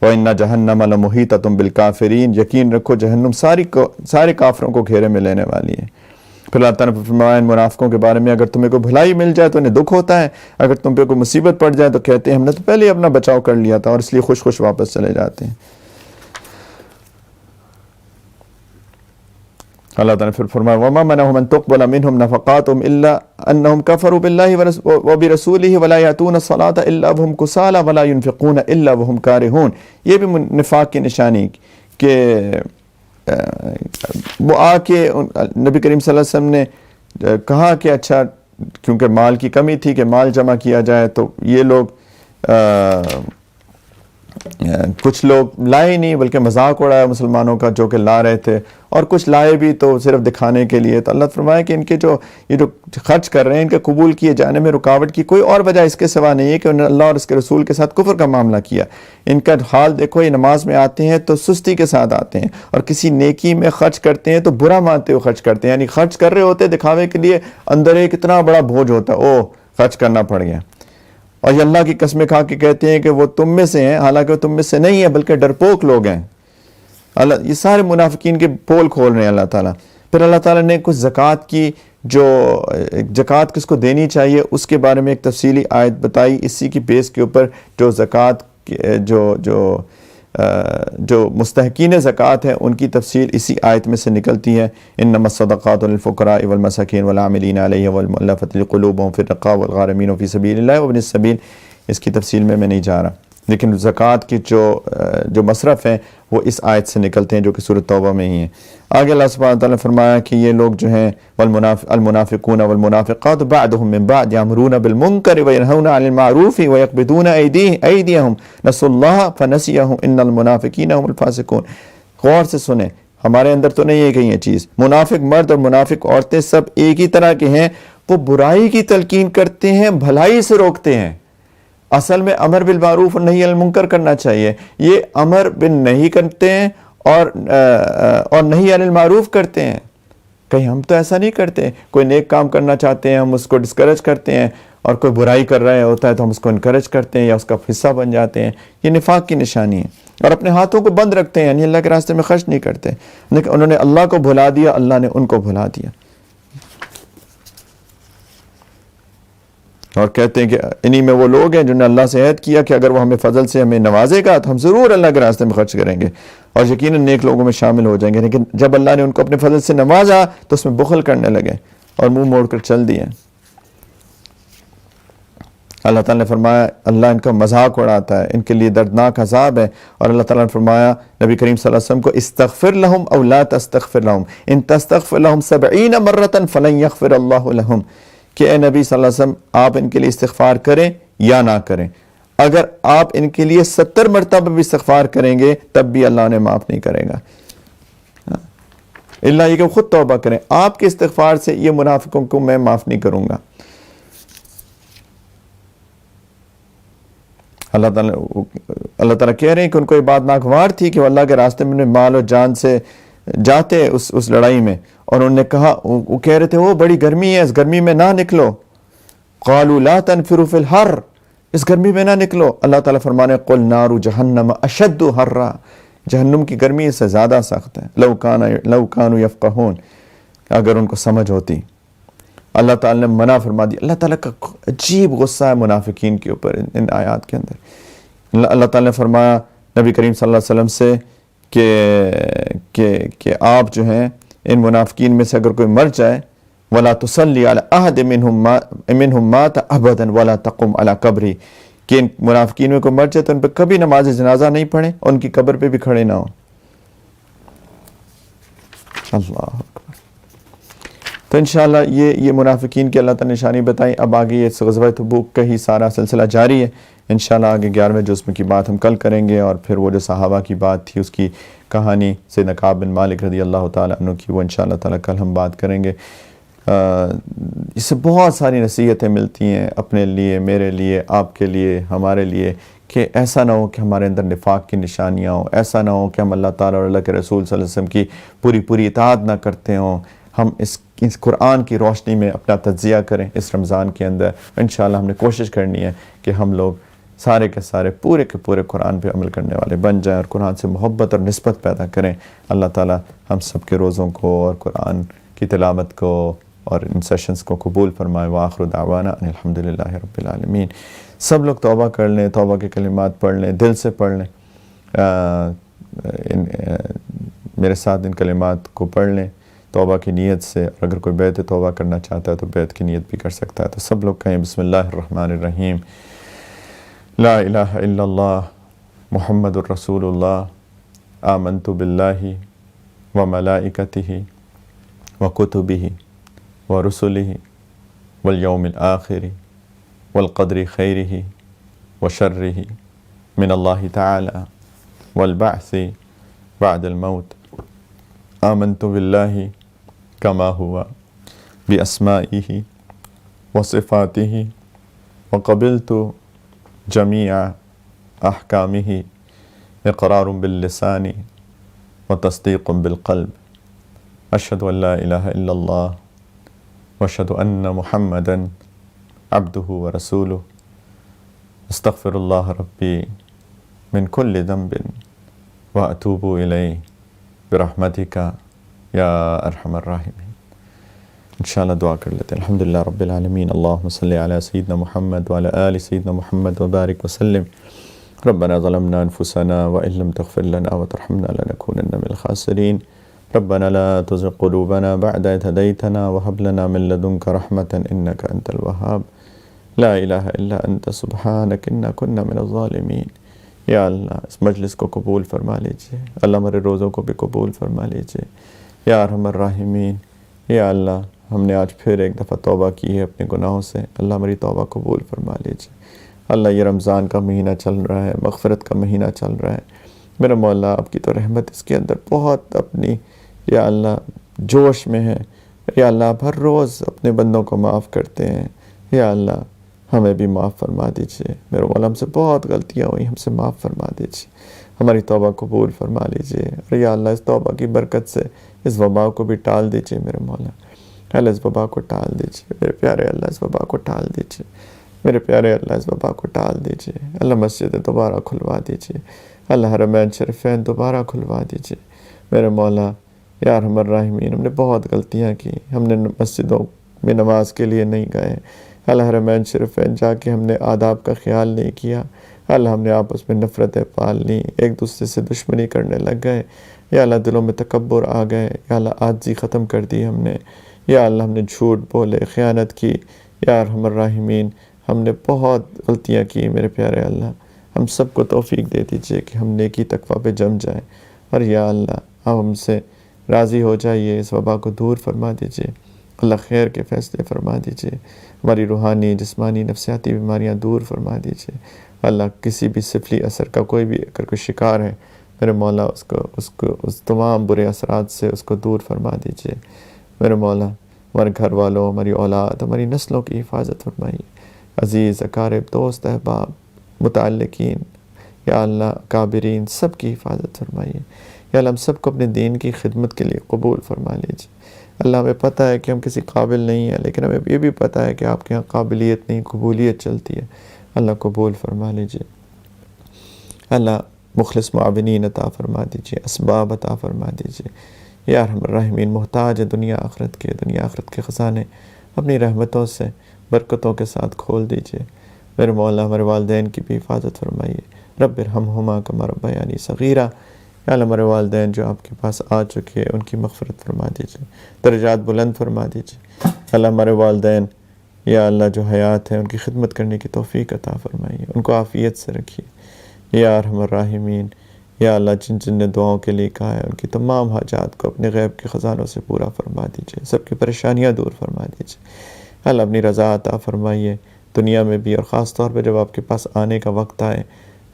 وَإِنَّ جَهَنَّمَ لَمُحِيطَةٌ بِالْكَافِرِينَ، یقین رکھو جہنم سارے کافروں کو گھیرے میں لینے والی ہے۔ پھر اللہ تعالیٰ نے فرمایا ان منافقوں کے بارے میں اگر تمہیں کوئی بھلائی مل جائے تو انہیں دکھ ہوتا ہے، اگر تم پہ کوئی مصیبت پڑ جائے تو کہتے ہیں ہم نے تو پہلے ہی اپنا بچاؤ کر لیا تھا، اور اس لیے خوش خوش واپس چلے جاتے ہیں۔ اللہ تعالیٰ نے پھر فرمایا وَمَا مَنَعَهُمْ أَن تُقْبَلَ مِنْهُمْ نَفَقَاتُهُمْ إِلَّا أَنَّهُمْ كَفَرُوا بِاللَّهِ وَبِرَسُولِهِ وَلَا يَأْتُونَ الصَّلَاةَ إِلَّا وَهُمْ كُسَالَىٰ وَلَا يُنْفِقُونَ إِلَّا وَهُمْ كَارِهُونَ، یہ بھی نفاق کی نشانی کہ وہ آ کے نبی کریم صلی اللہ علیہ وسلم نے کہا کہ اچھا کیونکہ مال کی کمی تھی کہ مال جمع کیا جائے، تو یہ لوگ کچھ لوگ لائے نہیں بلکہ مذاق اڑایا مسلمانوں کا جو کہ لا رہے تھے، اور کچھ لائے بھی تو صرف دکھانے کے لیے۔ تو اللہ فرمایا کہ ان کے یہ جو خرچ کر رہے ہیں ان کے قبول کیے جانے میں رکاوٹ کی کوئی اور وجہ اس کے سوا نہیں ہے کہ انہوں نے اللہ اور اس کے رسول کے ساتھ کفر کا معاملہ کیا۔ ان کا حال دیکھو، یہ نماز میں آتے ہیں تو سستی کے ساتھ آتے ہیں، اور کسی نیکی میں خرچ کرتے ہیں تو برا مانتے ہوئے خرچ کرتے ہیں، یعنی خرچ کر رہے ہوتے دکھاوے کے لیے، اندر ایک اتنا بڑا بوجھ ہوتا ہے خرچ کرنا پڑ گیا۔ اور یہ اللہ کی قسمیں کھا کے کہتے ہیں کہ وہ تم میں سے ہیں، حالانکہ وہ تم میں سے نہیں ہے بلکہ ڈرپوک لوگ ہیں۔ اللہ یہ سارے منافقین کے پول کھول رہے ہیں اللہ تعالیٰ۔ پھر اللہ تعالیٰ نے کچھ زکوٰۃ کی زکوٰۃ کس کو دینی چاہیے اس کے بارے میں ایک تفصیلی آیت بتائی، اسی کی بیس کے اوپر جو زکوٰۃ جو مستحقین زکوٰۃ ہیں ان کی تفصیل اسی آیت میں سے نکلتی ہے۔ انما الصدقات للفقراء والمساکین والعاملین علیہ والمؤلفۃ قلوبهم فی الرقاء والغارمین فی سبیل اللہ وابن السبیل، اس کی تفصیل میں نہیں جا رہا۔ لیکن زکوٰۃ کی جو مصرف ہیں وہ اس آیت سے نکلتے ہیں جو کہ سورۃ توبہ میں ہی ہیں۔ آگے اللہ سبحانہ تعالیٰ نے فرمایا کہ یہ لوگ جو ہیں المنافقون والمنافقات بعضهم من بعض یامرون بالمنکر وینہون عن المعروف ویقبضون ایدیہم نسوا اللہ فنسیہم ان المنافقین هم الفاسقون۔ غور سے سنیں، ہمارے اندر تو نہیں ہے کہ یہ چیز، منافق مرد اور منافق عورتیں سب ایک ہی طرح کے ہیں، وہ برائی کی تلقین کرتے ہیں، بھلائی سے روکتے ہیں۔ اصل میں امر بالمعروف اور نہی عن المنکر کرنا چاہیے، یہ امر بالنہی کرتے ہیں اور نہی عن المعروف کرتے ہیں۔ کہیں ہم تو ایسا نہیں کرتے، کوئی نیک کام کرنا چاہتے ہیں ہم اس کو ڈسکریج کرتے ہیں، اور کوئی برائی کر رہا ہوتا ہے تو ہم اس کو انکریج کرتے ہیں یا اس کا حصہ بن جاتے ہیں۔ یہ نفاق کی نشانی ہے، اور اپنے ہاتھوں کو بند رکھتے ہیں، یعنی اللہ کے راستے میں خرچ نہیں کرتے، لیکن انہوں نے اللہ کو بھلا دیا، اللہ نے ان کو بھلا دیا، اور کہتے ہیں کہ انہی میں وہ لوگ ہیں جنہوں نے اللہ سے عہد کیا کہ اگر وہ ہمیں فضل سے ہمیں نوازے گا تو ہم ضرور اللہ کے راستے میں خرچ کریں گے اور یقیناً نیک لوگوں میں شامل ہو جائیں گے، لیکن جب اللہ نے ان کو اپنے فضل سے نوازا تو اس میں بخل کرنے لگے اور منہ موڑ کر چل دیے۔ اللہ تعالیٰ نے فرمایا اللہ ان کا مذاق اڑاتا ہے، ان کے لیے دردناک عذاب ہے، اور اللہ تعالیٰ نے فرمایا نبی کریم صلی اللہ علیہ وسلم کو استغفر لہم او لا تستغفر لہم ان تستغفر لہم 70 مرۃ فلن یغفر اللہ لہم، کہ اے نبی صلی اللہ علیہ وسلم آپ ان کے لیے استغفار کریں یا نہ کریں، اگر آپ ان کے لیے 70 مرتبہ بھی استغفار کریں گے تب بھی اللہ انہیں معاف نہیں کرے گا، اللہ یہ کہ خود توبہ کریں، آپ کے استغفار سے یہ منافقوں کو میں معاف نہیں کروں گا۔ اللہ تعالیٰ کہہ رہے ہیں کہ ان کو یہ بات ناگوار تھی کہ وہ اللہ کے راستے میں مال و جان سے جاتے اس لڑائی میں، اور انہوں نے کہا، وہ کہہ رہے تھے وہ بڑی گرمی ہے، اس گرمی میں نہ نکلو، قالوا لا تنفروا فی الحر، اس گرمی میں نہ نکلو۔ اللہ تعالیٰ فرمانے قل نار جہنم اشد حرا، جہنم کی گرمی اس سے زیادہ سخت ہے، لو کانوا یفقہون، اگر ان کو سمجھ ہوتی۔ اللہ تعالیٰ نے منع فرما دی۔ اللہ تعالیٰ کا عجیب غصہ ہے منافقین کے اوپر ان آیات کے اندر۔ اللہ تعالیٰ نے فرمایا نبی کریم صلی اللہ علیہ وسلم سے کہ آپ جو ہیں ان منافقین میں سے اگر کوئی مر جائے وَلَا تُصَلِّ عَلَىٰ أَحَدٍ مِّنْهُمْ مَاتَ أَبَدًا وَلَا تَقُمْ عَلَىٰ قَبْرِهِ، کہ ان منافقین میں کوئی مر جائے تو ان پہ کبھی نماز جنازہ نہیں پڑھیں، ان کی قبر پہ بھی کھڑے نہ ہوں۔ اللہ اکبر۔ تو انشاءاللہ یہ منافقین کی اللہ تعالیٰ نے نشانی بتائی۔ اب آگے یہ غزوہ تبوک کا ہی سارا سلسلہ جاری ہے، انشاءاللہ آگے 11ویں جزء میں کی بات ہم کل کریں گے، اور پھر وہ جو صحابہ کی بات تھی اس کی کہانی سیدنا کعب بن مالک رضی اللہ تعالیٰ عنہ کی، وہ انشاءاللہ تعالیٰ کل ہم بات کریں گے۔ اس سے بہت ساری نصیحتیں ملتی ہیں اپنے لیے، میرے لیے، آپ کے لیے، ہمارے لیے، کہ ایسا نہ ہو کہ ہمارے اندر نفاق کی نشانیاں ہوں، ایسا نہ ہو کہ ہم اللہ تعالیٰ اور اللہ کے رسول صلی اللہ علیہ وسلم کی پوری اطاعت نہ کرتے ہوں۔ ہم اس قرآن کی روشنی میں اپنا تجزیہ کریں اس رمضان کے اندر۔ انشاءاللہ ہم نے کوشش کرنی ہے کہ ہم لوگ سارے کے سارے پورے کے پورے قرآن پہ عمل کرنے والے بن جائیں اور قرآن سے محبت اور نسبت پیدا کریں۔ اللہ تعالیٰ ہم سب کے روزوں کو اور قرآن کی تلاوت کو اور ان سیشنز کو قبول فرمائے۔ وآخر دعوانا ان الحمدللہ رب العالمین۔ سب لوگ توبہ کر لیں، توبہ کے کلمات پڑھ لیں، دل سے پڑھ لیں، میرے ساتھ ان کلمات کو پڑھ لیں توبہ کی نیت سے، اور اگر کوئی بیعت توبہ کرنا چاہتا ہے تو بیعت کی نیت بھی کر سکتا ہے۔ تو سب لوگ کہیں بسم اللہ الرحمن الرحیم، لا الہ الا اللہ محمد الرسول اللہ، آمنت باللہ وملائکتہ وکتبہ ورسلہ والیوم الآخر والقدر خیرہ وشرہ من اللہ تعالی والبعث بعد الموت، آمنت باللہ کما ہوا باسمائہ وصفاتہ وقبلت جمیع احکامہ اقرار باللسان وتصدیق بالقلب، اشہد ان لا الہ الا اللہ واشہد ان محمدا عبدہ ورسولہ، استغفر اللہ ربی من کل ذنب واتوب الیہ برحمتک یا ارحم الراحمین۔ انشاءاللہ دعا کر لیتے ہیں۔ الحمدللہ رب العالمین، اللہم صلی علی سیدنا محمد وعلی آل سیدنا محمد وبارک وسلم۔ ربنا ظلمنا انفسنا وان لم تغفر لنا وترحمنا لنکونن من الخاسرین۔ ربنا لا تزغ قلوبنا بعد إذ هديتنا وهب لنا من لدنك رحمة إنك أنت الوهاب، لا إله إلا أنت سبحانك إنا كنا من الظالمين۔ یا اللہ اس مجلس کو قبول فرما لیجئے، اللہ ہمارے روزوں کو بھی قبول فرما لیجئے یا ارحم الراحمین۔ یا اللہ ہم نے آج پھر ایک دفعہ توبہ کی ہے اپنے گناہوں سے، اللہ ہماری توبہ قبول فرما لیجئے۔ اللہ یہ رمضان کا مہینہ چل رہا ہے، مغفرت کا مہینہ چل رہا ہے، میرا مولا آپ کی تو رحمت اس کے اندر بہت اپنی یا اللہ جوش میں ہے۔ یا اللہ آپ ہر روز اپنے بندوں کو معاف کرتے ہیں، یا اللہ ہمیں بھی معاف فرما دیجئے۔ میرے مولا ہم سے بہت غلطیاں ہوئی، ہم سے معاف فرما دیجئے، ہماری توبہ قبول فرما لیجئے، اور یا اللہ اس توبہ کی برکت سے اس وبا کو بھی ٹال دیجئے میرے مولا۔ اللہ اس وبا کو ٹال دیجئے میرے پیارے اللہ، اس وبا کو ٹال دیجئے میرے پیارے اللہ، اس وبا کو ٹال دیجئے۔ اللہ مسجد دوبارہ کھلوا دیجئے، اللہ حرمین شریفین دوبارہ کھلوا دیجئے میرے مولا۔ یا ارحم الراحمین ہم نے بہت غلطیاں کی، ہم نے مسجدوں میں نماز کے لیے نہیں گئے، اللہ حرمین شریفین جا کے ہم نے آداب کا خیال نہیں کیا، اللہ ہم نے آپس میں نفرتیں پال لی، ایک دوسرے سے دشمنی کرنے لگ گئے، یا اللہ دلوں میں تکبر آ گئے، یا اللہ عاجزی ختم کر دی ہم نے، یا اللہ ہم نے جھوٹ بولے، خیانت کی، یا ارحم الراحمین ہم نے بہت غلطیاں کی میرے پیارے اللہ۔ ہم سب کو توفیق دے دیجئے کہ ہم نیکی تقویٰ پہ جم جائیں، اور یا اللہ آپ ہم سے راضی ہو جائیے، اس وبا کو دور فرما دیجئے، اللہ خیر کے فیصلے فرما دیجئے، ہماری روحانی جسمانی نفسیاتی بیماریاں دور فرما دیجئے، اللہ کسی بھی سفلی اثر کا کوئی بھی اگر کوئی شکار ہے میرے مولا اس تمام برے اثرات سے اس کو دور فرما دیجئے میرے مولا۔ ہمارے گھر والوں، ہماری اولاد، ہماری نسلوں کی حفاظت فرمائیے، عزیز اقارب دوست احباب متعلقین یا اللہ کابرین سب کی حفاظت فرمائیے، یا اللہ ہم سب کو اپنے دین کی خدمت کے لیے قبول فرما لیجیے۔ اللہ ہمیں پتہ ہے کہ ہم کسی قابل نہیں ہیں، لیکن ہمیں یہ بھی پتہ ہے کہ آپ کے ہاں قابلیت نہیں قبولیت چلتی ہے، اللہ قبول فرما لیجیے۔ اللہ مخلص معاونین عطا فرما دیجیے، اسباب عطا فرما دیجیے، یا ارحم الراحمین محتاج ہے دنیا آخرت کے خزانے اپنی رحمتوں سے برکتوں کے ساتھ کھول دیجیے میرے مولا۔ ہمارے والدین کی بھی حفاظت فرمائیے، رب ارحمہما کما ربیانی صغیرہ، یا اللہ ہمارے والدین جو آپ کے پاس آ چکے ہیں ان کی مغفرت فرما دیجیے، درجات بلند فرما دیجیے۔ اللہ ہمارے والدین یا اللہ جو حیات ہیں ان کی خدمت کرنے کی توفیق عطا فرمائیے، ان کو عافیت سے رکھیے، یا ارحم الراحمین۔ یا اللہ جن جن نے دعاؤں کے لیے کہا ہے ان کی تمام حاجات کو اپنے غیب کے خزانوں سے پورا فرما دیجیے، سب کی پریشانیاں دور فرما دیجیے۔ اللہ اپنی رضا عطا فرمائیے دنیا میں بھی، اور خاص طور پہ جب آپ کے پاس آنے کا وقت آئے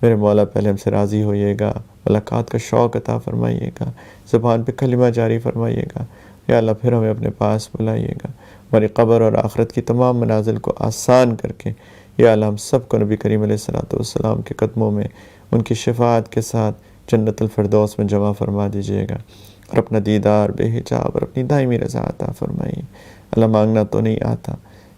میرے مولا پہلے ہم سے راضی ہوئیے گا، ملاقات کا شوق عطا فرمائیے گا، زبان پہ کلمہ جاری فرمائیے گا، یا اللہ پھر ہمیں اپنے پاس بلائیے گا، ہماری قبر اور آخرت کی تمام منازل کو آسان کر کے یا اللہ ہم سب کو نبی کریم علیہ السلام کے قدموں میں ان کی شفاعت کے ساتھ جنت الفردوس میں جمع فرما دیجیے گا، اور اپنا دیدار بے حجاب اور اپنی دائمی رضا عطا فرمائیے۔ اللہ مانگنا تو نہیں آتا،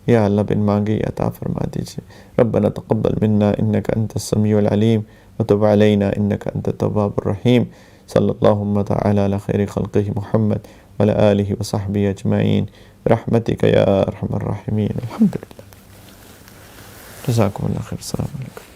یا اللہ بن مانگے عطا فرما دیجیے۔ ربنا تقبل منا انک انت السمیع العلیم وتب علینا انک انت التواب الرحیم۔ صلی اللہم تعالی علی خیر خلقہ محمد وعلی آلہ وصحبہ اجمعین برحمتک یا ارحم الراحمین۔ الحمدللہ۔ جزاکم اللہ خیر، السلام علیکم۔